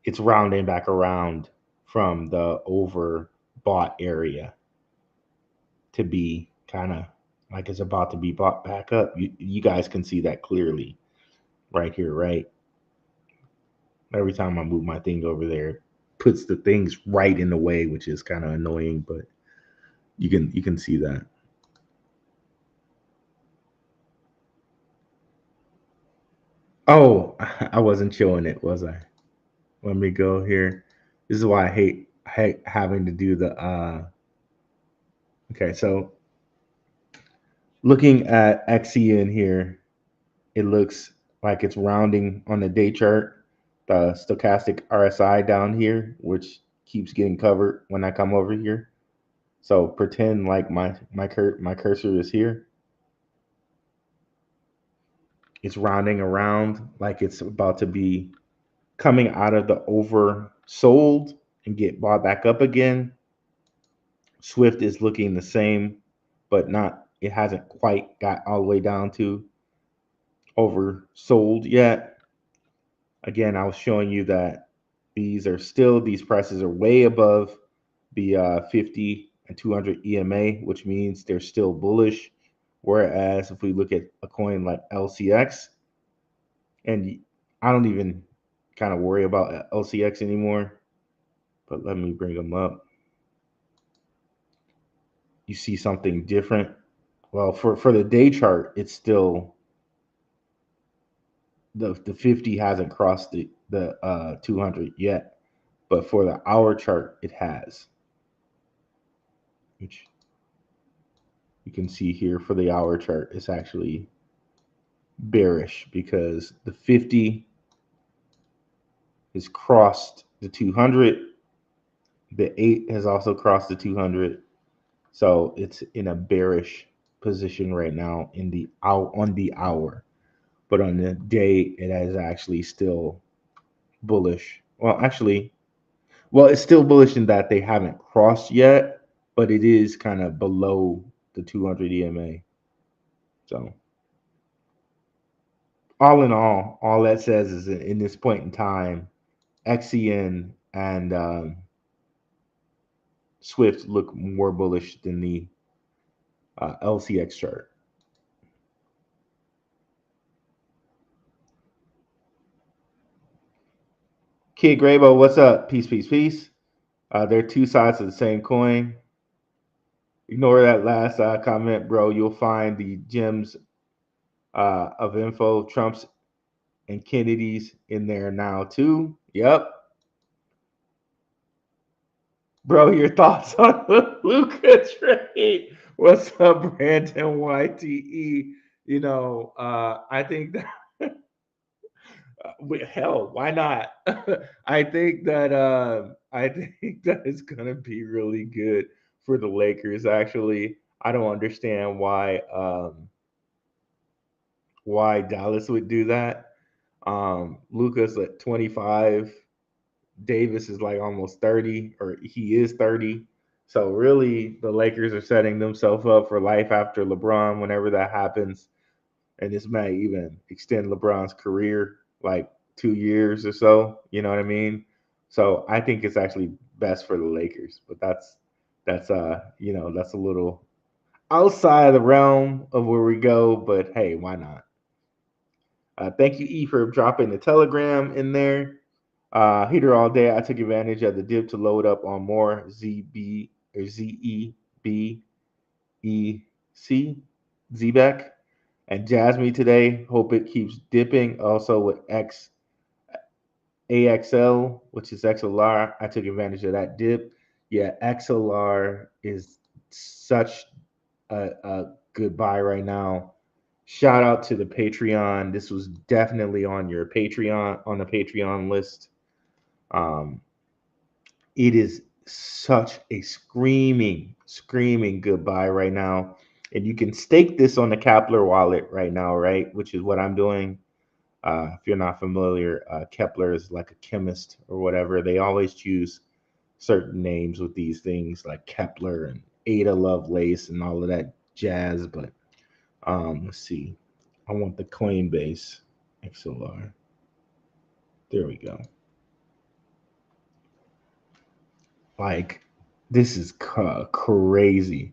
it's rounding back around from the overbought area to be kind of like it's about to be bought back up. You guys can see that clearly right here, right? Every time I move my thing over there, it puts the things right in the way, which is kind of annoying, but you can see that. Oh, I wasn't showing it, was I? Let me go here. This is why I hate having to do the okay, so looking at XE in here, it looks like it's rounding on the day chart. The stochastic RSI down here, which keeps getting covered when I come over here. So pretend like my cursor is here. It's rounding around like it's about to be coming out of the oversold and get bought back up again. Swift is looking the same, but not. It hasn't quite got all the way down to oversold yet. Again, I was showing you that these prices are way above the 50 and 200 EMA, which means they're still bullish. Whereas if we look at a coin like LCX, and I don't even kind of worry about LCX anymore, but let me bring them up. You see something different. Well, for the day chart, it's still the 50 hasn't crossed the 200 yet, but for the hour chart, it has, which you can see here for the hour chart, it's actually bearish because the 50 has crossed the 200. The 8 has also crossed the 200. So it's in a bearish position right now in the on the hour. But on the day, it is actually still bullish. Well, it's still bullish in that they haven't crossed yet, but it is kind of below the 200 EMA. So all in all that says is that in this point in time, XEN and Swift look more bullish than the LCX chart. Kid Grabo, what's up? Peace, peace, peace. They're two sides of the same coin. Ignore that last comment, bro. You'll find the gems of info, Trump's and Kennedy's in there now too. Yep. Bro, your thoughts on the Luca trade? What's up, Brandon YTE? I think that hell, why not? I think that it's gonna be really good for the Lakers. Actually, I don't understand why Dallas would do that. Luca's at 25. Davis is like almost 30, or he is 30. So really, the Lakers are setting themselves up for life after LeBron, whenever that happens. And this may even extend LeBron's career like 2 years or so. You know what I mean? So I think it's actually best for the Lakers. But that's a little outside the realm of where we go. But hey, why not? Thank you, E, for dropping the telegram in there. Heater all day. I took advantage of the dip to load up on more ZB or ZEBEC ZBEC and Jasmine today. Hope it keeps dipping. Also with AXL, which is XLR. I took advantage of that dip. Yeah, XLR is such a good buy right now. Shout out to the Patreon. This was definitely on the Patreon list. Um, it is such a screaming goodbye right now. And you can stake this on the Kepler wallet right now, right? Which is what I'm doing. If you're not familiar, Kepler is like a chemist or whatever. They always choose certain names with these things like Kepler and Ada Lovelace and all of that jazz. But let's see. I want the Coinbase XLR. There we go. Like, this is crazy.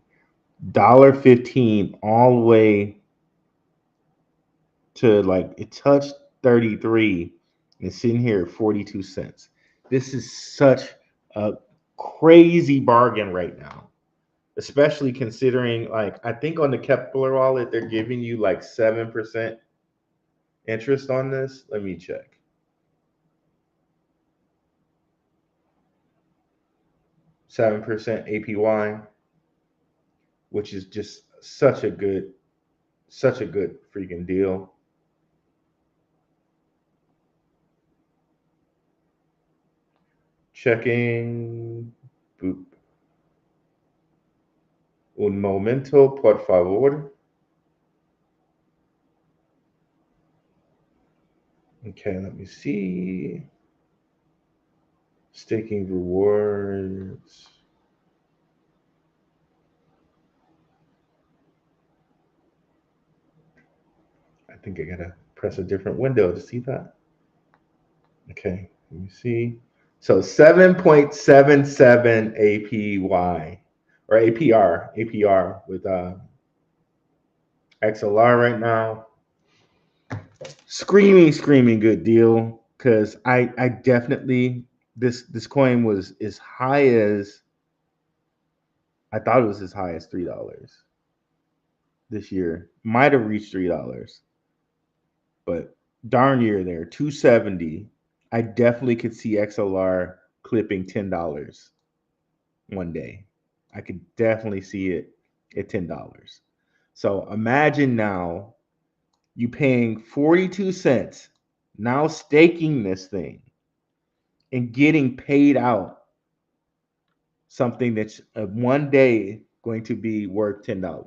$1.15 all the way to like it touched 33 and sitting here at 42 cents. This is such a crazy bargain right now, especially considering like I think on the Kepler wallet they're giving you like 7% interest on this. Let me check. 7% APY, which is just such a good freaking deal. Checking. Boop. Un momento, por favor. Okay, let me see. Staking rewards. I think I gotta press a different window to see that. Okay, let me see. So 7.77 APY or APR with XLR right now. Screaming good deal because I definitely this coin was as high as I thought it was as high as $3 this year. Might have reached $3, but darn near there, 270. I definitely could see XLR clipping $10 one day. I could definitely see it at $10. So imagine now you paying 42 cents, now staking this thing and getting paid out something that's one day going to be worth $10.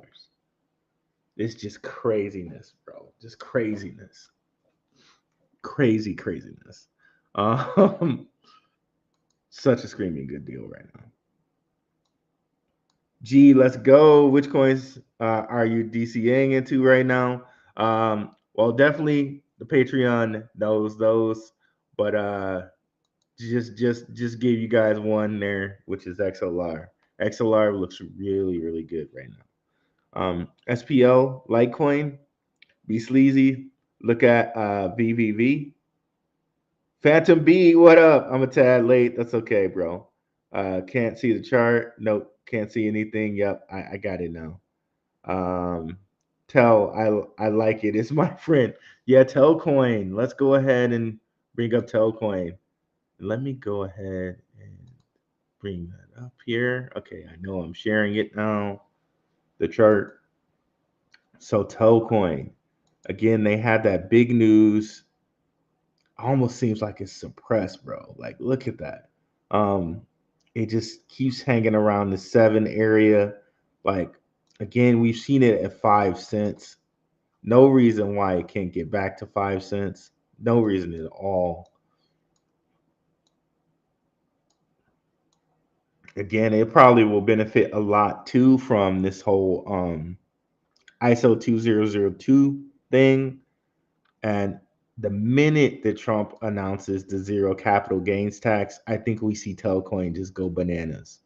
It's just craziness, bro. Just craziness. Craziness. Um, such a screaming good deal right now. G, let's go. Which coins are you DCAing into right now? Well, definitely the Patreon knows those, but just give you guys one there, which is XLR. XLR looks really good right now. SPL Litecoin, be sleazy. Look at VVV. Phantom B, what up? I'm a tad late. That's okay, bro. Can't see the chart. Nope, can't see anything. Yep, I got it now. Um, I like it. It's my friend. Yeah, Telcoin. Let's go ahead and bring up Telcoin. Let me go ahead and bring that up here. Okay, I know I'm sharing it now. The chart. So Telcoin. Again, they had that big news. Almost seems like it's suppressed, bro. Like, look at that. Um, it just keeps hanging around the 7 area. Like, again, we've seen it at 5 cents. No reason why it can't get back to 5 cents. No reason at all. Again, it probably will benefit a lot too from this whole ISO 2002 thing. And the minute that Trump announces the zero capital gains tax, I think we see Telcoin just go bananas.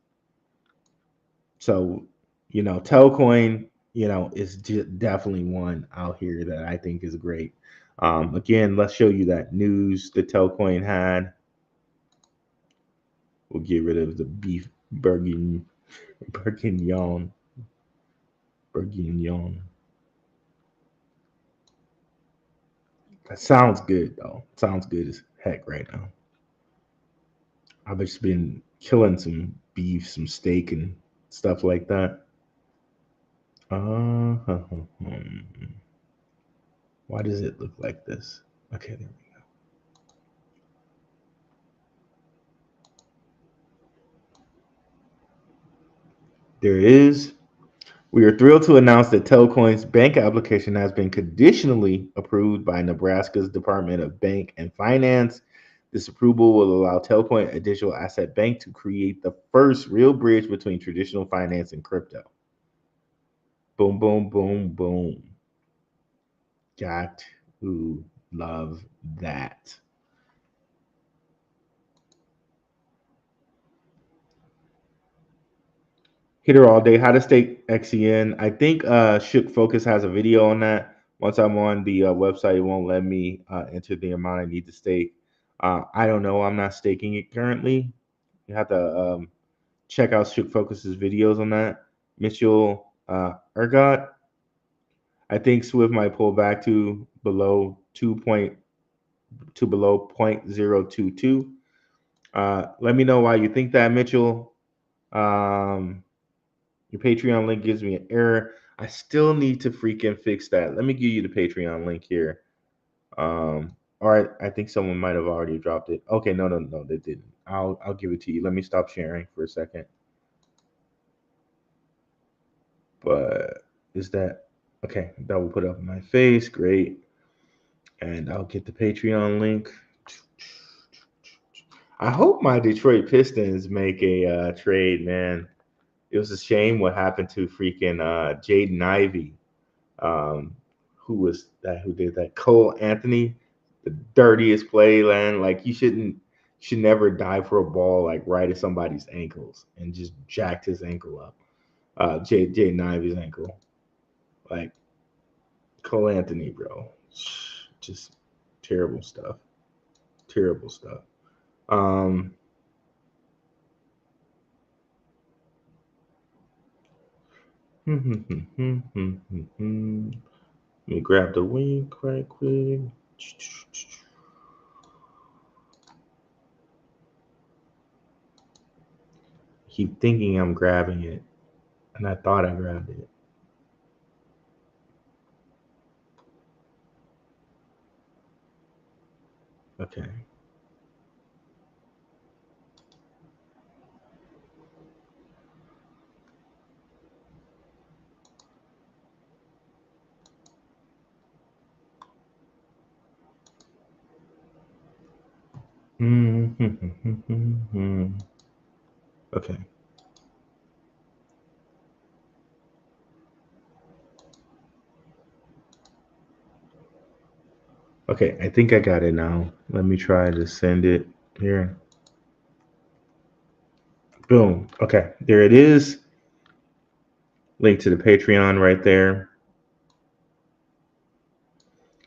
So, Telcoin, is definitely one out here that I think is great. Again, let's show you that news that Telcoin had. We'll get rid of the beef bourguignon. That sounds good though. Sounds good as heck right now. I've just been killing some beef, some steak, and stuff like that. Uh, Why does it look like this? Okay, there we go. There it is. We are thrilled to announce that Telcoin's bank application has been conditionally approved by Nebraska's Department of Bank and Finance. This approval will allow Telcoin, a digital asset bank, to create the first real bridge between traditional finance and crypto. Boom, boom, boom, boom. Got to love that. Hitter all day. How to stake XEN. I think Shook Focus has a video on that. Once I'm on the website, it won't let me enter the amount I need to stake. I don't know. I'm not staking it currently. You have to check out Shook Focus's videos on that. Mitchell Ergot. I think Swift might pull back to below below 0.022. Let me know why you think that, Mitchell. Um, Your Patreon link gives me an error. I still need to freaking fix that. Let me give you the Patreon link here. All right, I think someone might have already dropped it. Okay, no, they didn't. I'll give it to you. Let me stop sharing for a second. But is that okay? That will put up in my face. Great. And I'll get the Patreon link. I hope my Detroit Pistons make a trade, man. It was a shame what happened to freaking Jaden Ivey. Who was that? Who did that? Cole Anthony, the dirtiest play, man. Like you should never dive for a ball like right at somebody's ankles and just jacked his ankle up. Jaden Ivey's ankle. Like Cole Anthony, bro. Just terrible stuff. Terrible stuff. Um, Let me grab the link right quick. Keep thinking I'm grabbing it, and I thought I grabbed it. Okay. Okay. Okay, I think I got it now. Let me try to send it here. Boom. Okay, there it is. Link to the Patreon right there.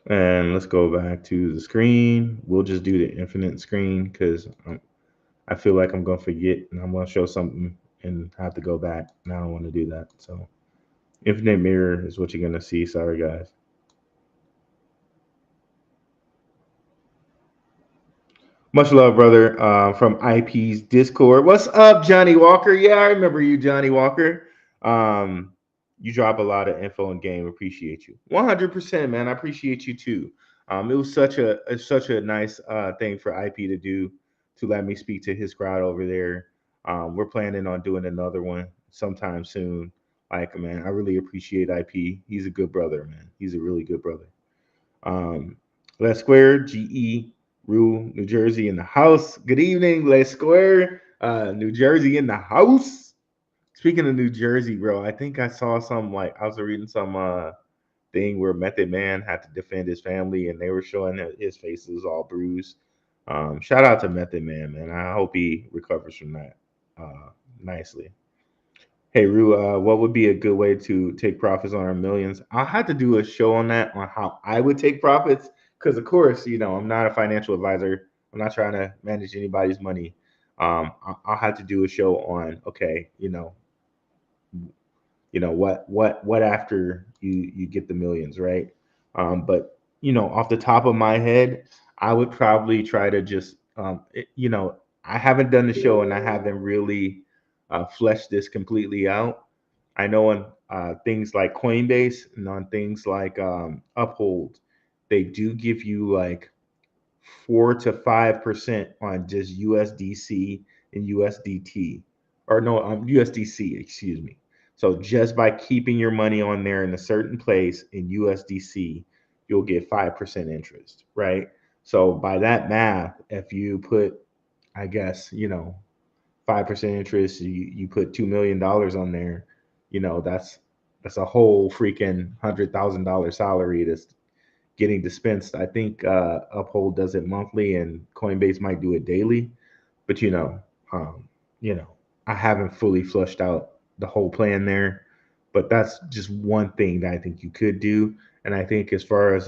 And let's go back to the screen. We'll just do the infinite screen because I feel like I'm going to forget and I'm going to show something and have to go back. And I don't want to do that. So infinite mirror is what you're going to see. Sorry, guys. Much love, brother, from IP's Discord. What's up, Johnny Walker? Yeah, I remember you, Johnny Walker. Um, you drop a lot of info in game. Appreciate you. 100%, man. I appreciate you too. It was such a nice thing for IP to do to let me speak to his crowd over there. We're planning on doing another one sometime soon. Like, man, I really appreciate IP. He's a good brother, man. He's a really good brother. Les Square, GE, Rue, New Jersey in the house. Good evening, Les Square, New Jersey in the house. Speaking of New Jersey, bro, I think I saw some like I was reading some thing where Method Man had to defend his family, and they were showing that his face was all bruised. Shout out to Method Man, man. I hope he recovers from that nicely. Hey, Rue, what would be a good way to take profits on our millions? I'll have to do a show on that, on how I would take profits. Because, of course, I'm not a financial advisor. I'm not trying to manage anybody's money. I'll have to do a show on, okay, what after you get the millions, right? But off the top of my head, I would probably try to just I haven't done the show and I haven't really fleshed this completely out. I know on things like Coinbase and on things like Uphold, they do give you like 4 to 5% on just USDC and USDT, or no, USDC, excuse me. So just by keeping your money on there in a certain place in USDC, you'll get 5% interest, right? So by that math, if you put, I guess, 5% interest, you put $2 million on there, that's a whole freaking $100,000 salary that's getting dispensed. I think Uphold does it monthly, and Coinbase might do it daily. But um, I haven't fully flushed out the whole plan there, but that's just one thing that I think you could do. And I think as far as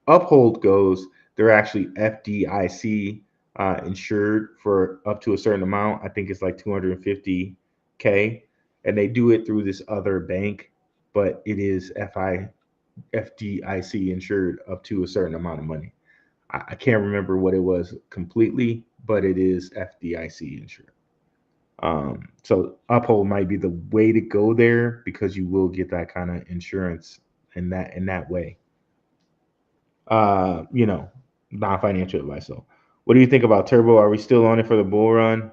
Uphold goes, they're actually FDIC insured for up to a certain amount. I think it's like 250K, and they do it through this other bank, but it is FDIC insured up to a certain amount of money. I can't remember what it was completely, but it is FDIC insured. So Uphold might be the way to go there because you will get that kind of insurance in that way. You know, not financial advice though. What do you think about Turbo? Are we still on it for the bull run?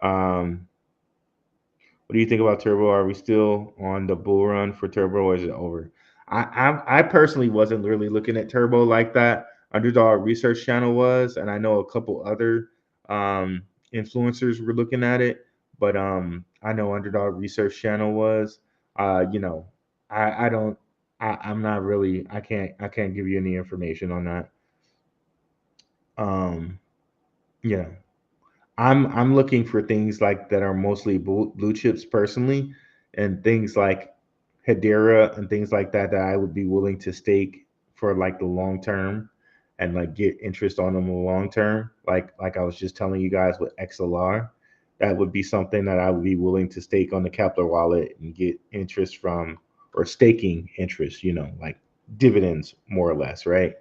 Um, what do you think about Turbo? Are we still on the bull run for Turbo, or is it over? I personally wasn't really looking at Turbo like that. Underdog Research Channel was, and I know a couple other um, influencers were looking at it, but I know Underdog Research Channel was. You know, I don't. I'm not really. I can't give you any information on that. Um, you know, I'm looking for things like that are mostly blue chips personally, and things like Hedera and things like that that I would be willing to stake for like the long term and like get interest on them in the long term. Like I was just telling you guys with XLR, that would be something that I would be willing to stake on the Kepler wallet and get interest from, or staking interest, like dividends more or less, right?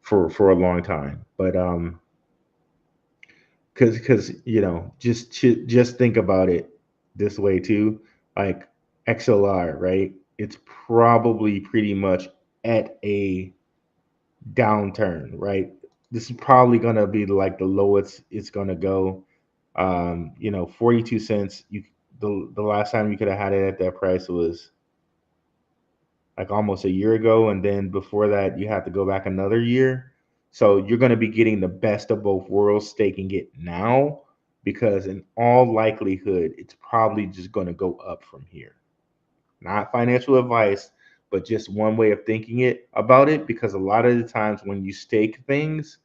For a long time. But because just think about it this way too, like XLR, right? It's probably pretty much at a downturn, right? This is probably gonna be like the lowest it's gonna go. 42 cents. The last time you could have had it at that price was like almost a year ago, and then before that you have to go back another year. So you're going to be getting the best of both worlds staking it now, because in all likelihood it's probably just going to go up from here. Not financial advice, but just one way of thinking it about it, because a lot of the times when you stake things,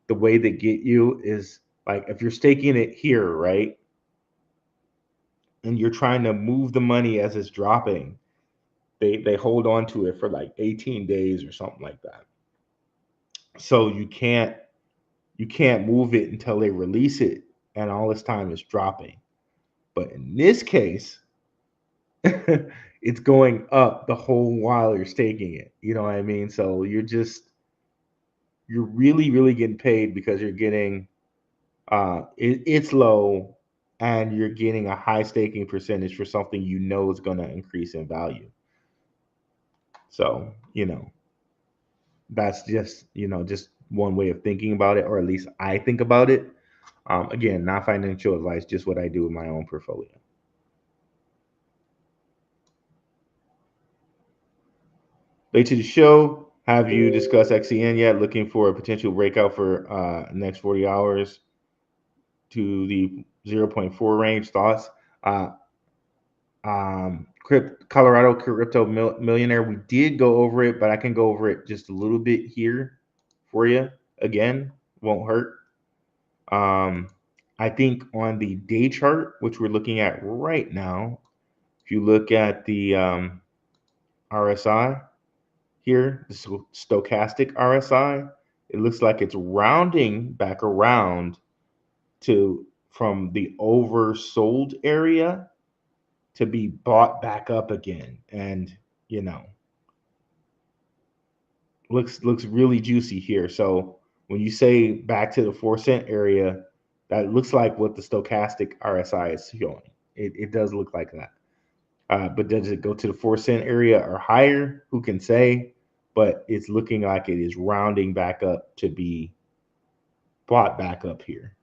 the way they get you is like if you're staking it here, right, and you're trying to move the money as it's dropping, they hold on to it for like 18 days or something like that. So you can't move it until they release it, and all this time is dropping. But in this case, it's going up the whole while you're staking it. You know what I mean? So you're really really getting paid because you're getting it's low, and you're getting a high staking percentage for something is going to increase in value. So that's just one way of thinking about it, or at least I think about it. Again, not financial advice, just what I do with my own portfolio. Late to the show. Have you discussed XCN yet? Looking for a potential breakout for next 40 hours to the zero point 0.4 range. Thoughts? Uh, Colorado crypto millionaire. We did go over it, but I can go over it just a little bit here for you. Again, won't hurt. Um, I think on the day chart, which we're looking at right now, if you look at the RSI here, the stochastic RSI, it looks like it's rounding back around to from the oversold area to be bought back up again, and you know looks really juicy here. So when you say back to the 4 cent area, that looks like what the stochastic RSI is showing. It does look like that. But does it go to the 4 cent area or higher? Who can say? But it's looking like it is rounding back up to be bought back up here.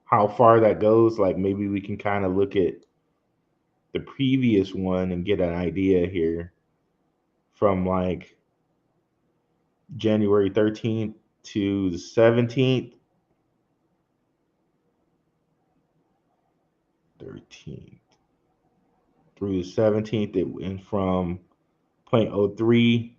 How far that goes, like maybe we can kind of look at the previous one and get an idea here from like January 13th to the 17th. 13th through the 17th, it went from 0.03,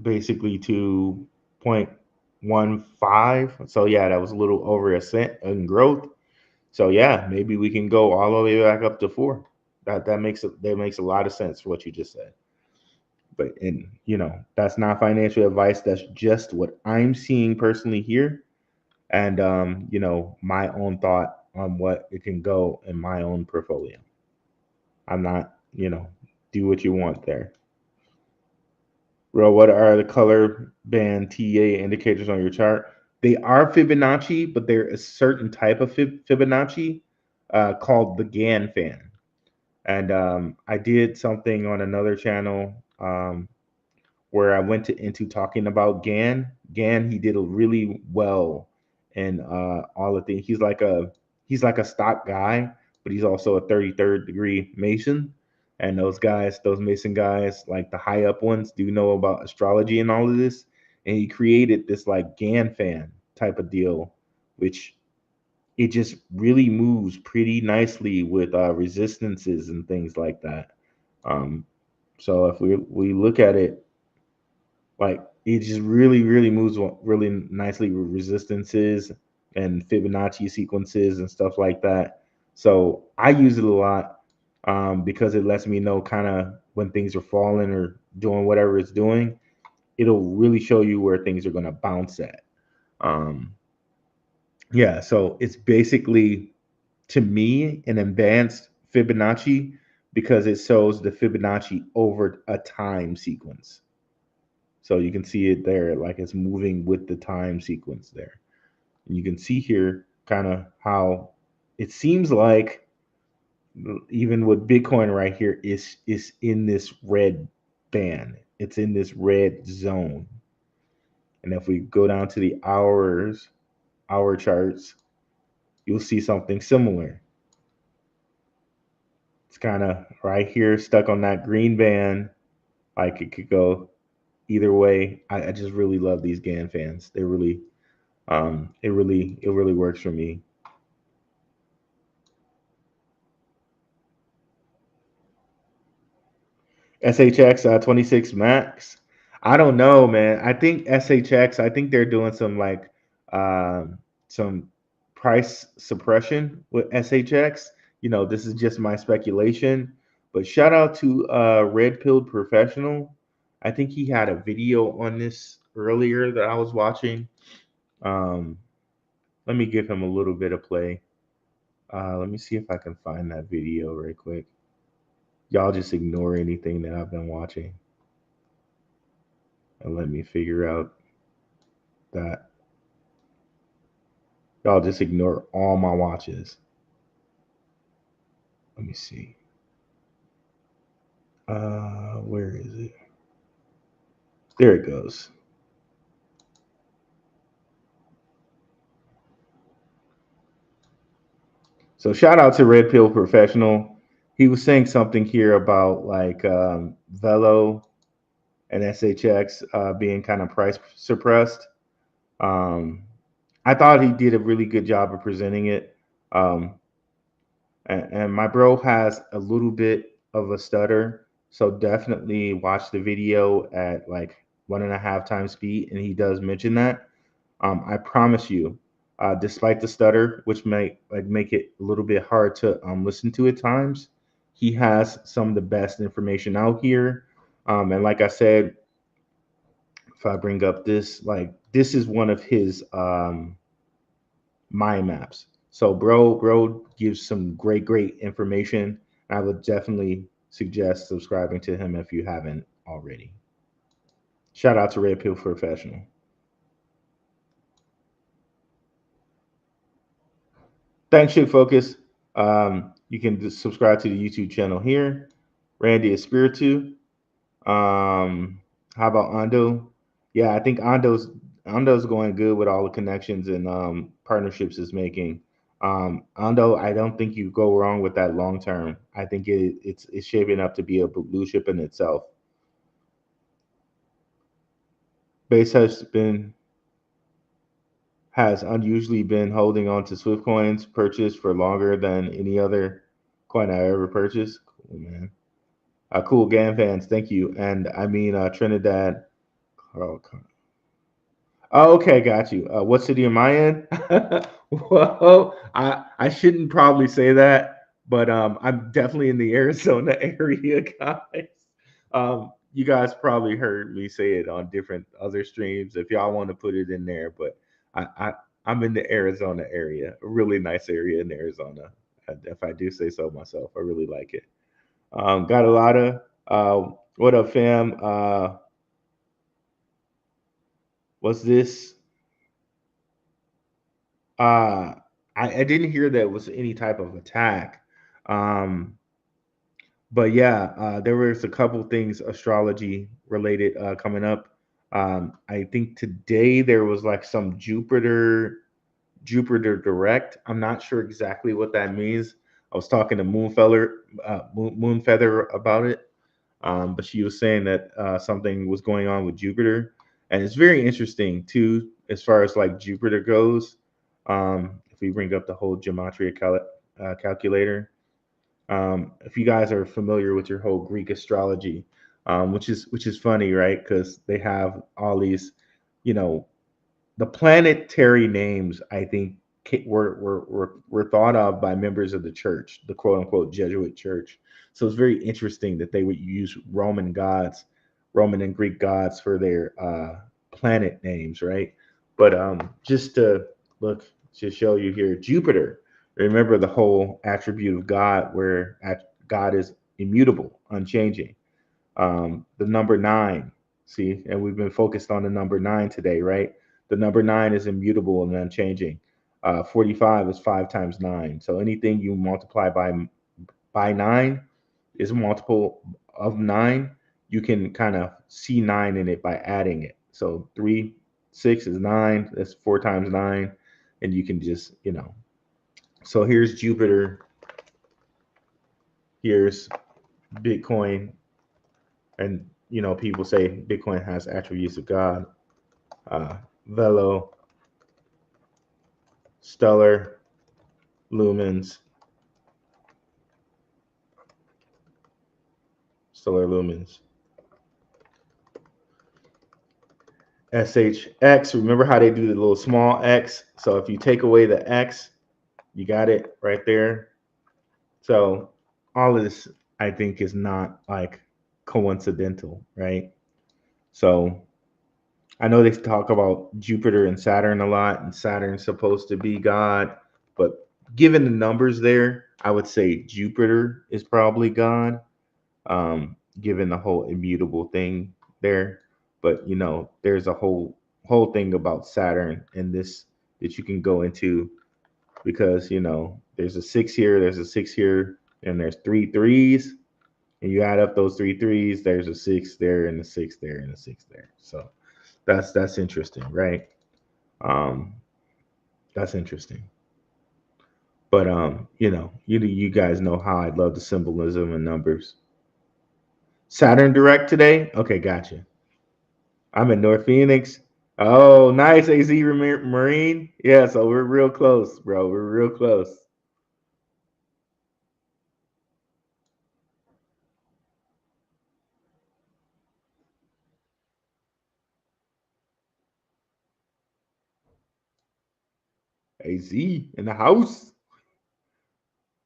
basically to 0.15. So yeah, that was a little over a cent in growth. So yeah, maybe we can go all the way back up to 4. That makes a lot of sense for what you just said. But and that's not financial advice. That's just what I'm seeing personally here, and my own thought on what it can go in my own portfolio. I'm not, do what you want there. Bro, what are the color band TA indicators on your chart? They are Fibonacci, but they're a certain type of Fibonacci called the Gann fan. And I did something on another channel where I went into talking about Gann. Gann, he did a really well in all of the. He's like a stock guy, but he's also a 33rd degree Mason. And those Mason guys, like the high up ones, do know about astrology and all of this. And he created this like Gann fan type of deal, which it just really moves pretty nicely with resistances and things like that. Um, so if we look at it, like it just really moves really nicely with resistances and Fibonacci sequences and stuff like that. So I use it a lot because it lets me know kind of when things are falling or doing whatever it's doing. It'll really show you where things are going to bounce at. Um, yeah, so it's basically to me an advanced Fibonacci because it shows the Fibonacci over a time sequence. So you can see it there, like it's moving with the time sequence there. And you can see here kind of how it seems like even with Bitcoin right here is in this red band. It's in this red zone. And if we go down to the hour charts, you'll see something similar. It's kind of right here stuck on that green band. Like it could go either way. I just really love these GAN fans. They're really it really works for me. SHX 26 Max. I don't know, man. I think SHX. I think they're doing some like some price suppression with SHX. This is just my speculation, but shout out to Red Pilled Professional. I think he had a video on this earlier that I was watching. Um, Let me give him a little bit of play. Let me see if I can find that video right quick. Y'all just ignore anything that I've been watching and let me figure out that y'all just ignore all my watches. Let me see. Where is it? There it goes. So shout out to Red Pill Professional. He was saying something here about like Velo and SHX being kind of price suppressed. Um, I thought he did a really good job of presenting it. Um, and my bro has a little bit of a stutter, so definitely watch the video at like 1.5 times speed, and he does mention that. I promise you, despite the stutter, which may like make it a little bit hard to listen to at times, he has some of the best information out here. And like I said, if I bring up this, like this is one of his mind maps. So bro gives some great information. I would definitely suggest subscribing to him if you haven't already. Shout out to Red Pill Professional. Thanks, Shit Focus. You can just subscribe to the YouTube channel here. Randy Espiritu. How about Ando? Yeah, I think Ando's going good with all the connections and partnerships it's making. Ando, I don't think you go wrong with that long term. I think it's shaping up to be a blue chip in itself. Base has unusually been holding on to Swift coins purchased for longer than any other coin I ever purchased. Cool, man. Cool GAN fans, thank you. And I mean Trinidad. Oh, Oh, okay, got you. What city am I in? Well, I shouldn't probably say that, but I'm definitely in the Arizona area, guys. You guys probably heard me say it on different other streams. If y'all want to put it in there, but I, I I'm in the Arizona area, a really nice area in Arizona. If I do say so myself, I really like it. Got a lot of what up, fam? What's this? Uh, I didn't hear that it was any type of attack. Um, but yeah, there was a couple things astrology related coming up. I think today there was like some Jupiter direct. I'm not sure exactly what that means. I was talking to Moonfeather about it, but she was saying that something was going on with Jupiter, and it's very interesting too as far as like Jupiter goes. If we bring up the whole gematria calculator, if you guys are familiar with your whole Greek astrology, which is funny, right? Because they have all these, you know, the planetary names. I think were thought of by members of the church, the quote unquote Jesuit church. So it's very interesting that they would use Roman gods, Roman and Greek gods for their planet names, right? But just to look to show you here, Jupiter. Remember the whole attribute of God, where God is immutable, unchanging. The number nine, see, and we've been focused on the number nine today, right? The number nine is immutable and unchanging. 45 is 5 times 9. So anything you multiply by nine is a multiple of nine. You can kind of see nine in it by adding it. So 6 is nine. That's 4 times 9. And you can just, So here's Jupiter. Here's Bitcoin. And, people say Bitcoin has attributes of God. uh, Velo, Stellar, Lumens, Stellar Lumens, SHX. Remember how they do the little small x? So if you take away the x, you got it right there. So all of this, I think, is not like coincidental, right? So I know they talk about Jupiter and Saturn a lot, and Saturn's supposed to be God, but given the numbers there, I would say Jupiter is probably God, given the whole immutable thing there. But there's a whole thing about Saturn and this that you can go into, because there's a six here, there's a six here, and there's three threes, and you add up those three threes, there's a six there, and a six there, and a six there. So that's interesting, right? Um, that's interesting. But you guys know how I love the symbolism and numbers. Saturn direct today. Okay, gotcha. I'm in North Phoenix. Oh, nice, AZ Marine. Yeah, so we're real close, bro. We're real close. AZ in the house.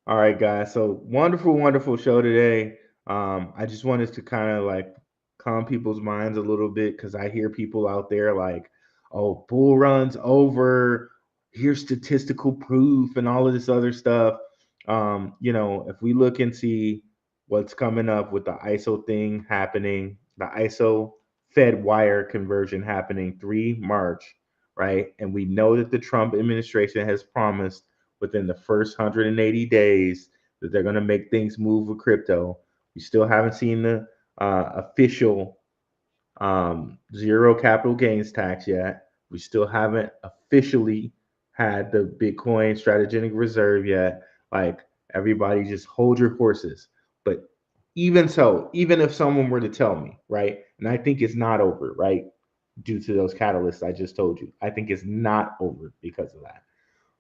All right, guys. So wonderful, wonderful show today. I just wanted to kind of like calm people's minds a little bit, because I hear people out there like, "Oh, bull runs over. Here's statistical proof and all of this other stuff." If we look and see what's coming up with the ISO thing happening, the ISO Fed wire conversion happening 3 March, right? And we know that the Trump administration has promised within the first 180 days that they're going to make things move with crypto. We still haven't seen the official zero capital gains tax yet. We still haven't officially had the Bitcoin strategic reserve yet. Like, everybody just hold your horses. But even so, even if someone were to tell me, right, and I think it's not over, right, due to those catalysts I just told you, I think it's not over because of that.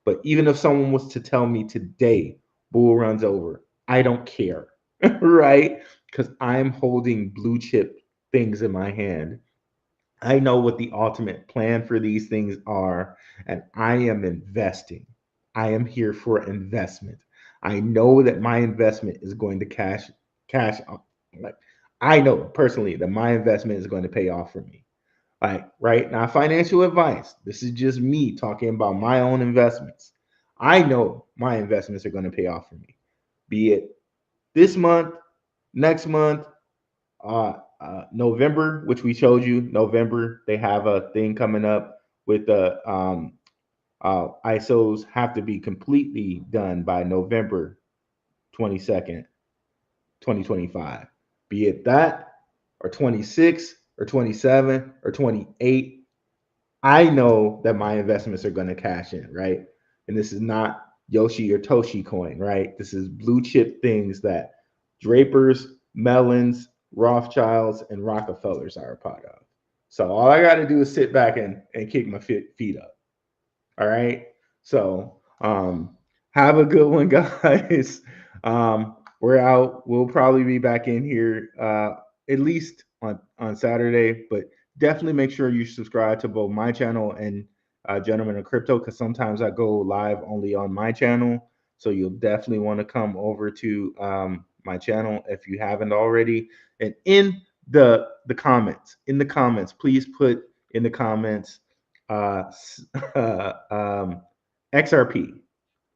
But even if someone was to tell me today, bull runs over, I don't care, right? Because I'm holding blue chip things in my hand. I know what the ultimate plan for these things are, and I am investing. I am here for investment. I know that my investment is going to cash. Like I know personally that my investment is going to pay off for me. Like right now, financial advice. This is just me talking about my own investments. I know my investments are going to pay off for me. Be it this month, next month, November, which we showed you, November, they have a thing coming up with the ISOs have to be completely done by November 22nd, 2025. Be it that or 26 or 27 or 28. I know that my investments are going to cash in, right? And this is not Yoshi or Toshi coin, right? This is blue chip things that Drapers, Mellons, Rothschilds, and Rockefellers are a part of. So all I got to do is sit back and kick my feet up. All right. So have a good one, guys. We're out. We'll probably be back in here at least on Saturday, but definitely make sure you subscribe to both my channel and Gentlemen of Crypto, because sometimes I go live only on my channel. So you'll definitely want to come over to my channel if you haven't already. And in the comments, please put in the comments uh, XRP.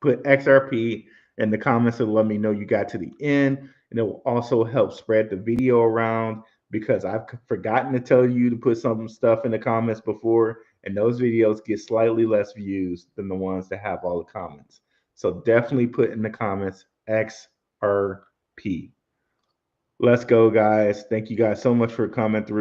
Put XRP in the comments to let me know you got to the end. And it will also help spread the video around because I've forgotten to tell you to put some stuff in the comments before, and those videos get slightly less views than the ones that have all the comments. So definitely put in the comments XRP. Let's go, guys. Thank you guys so much for coming through.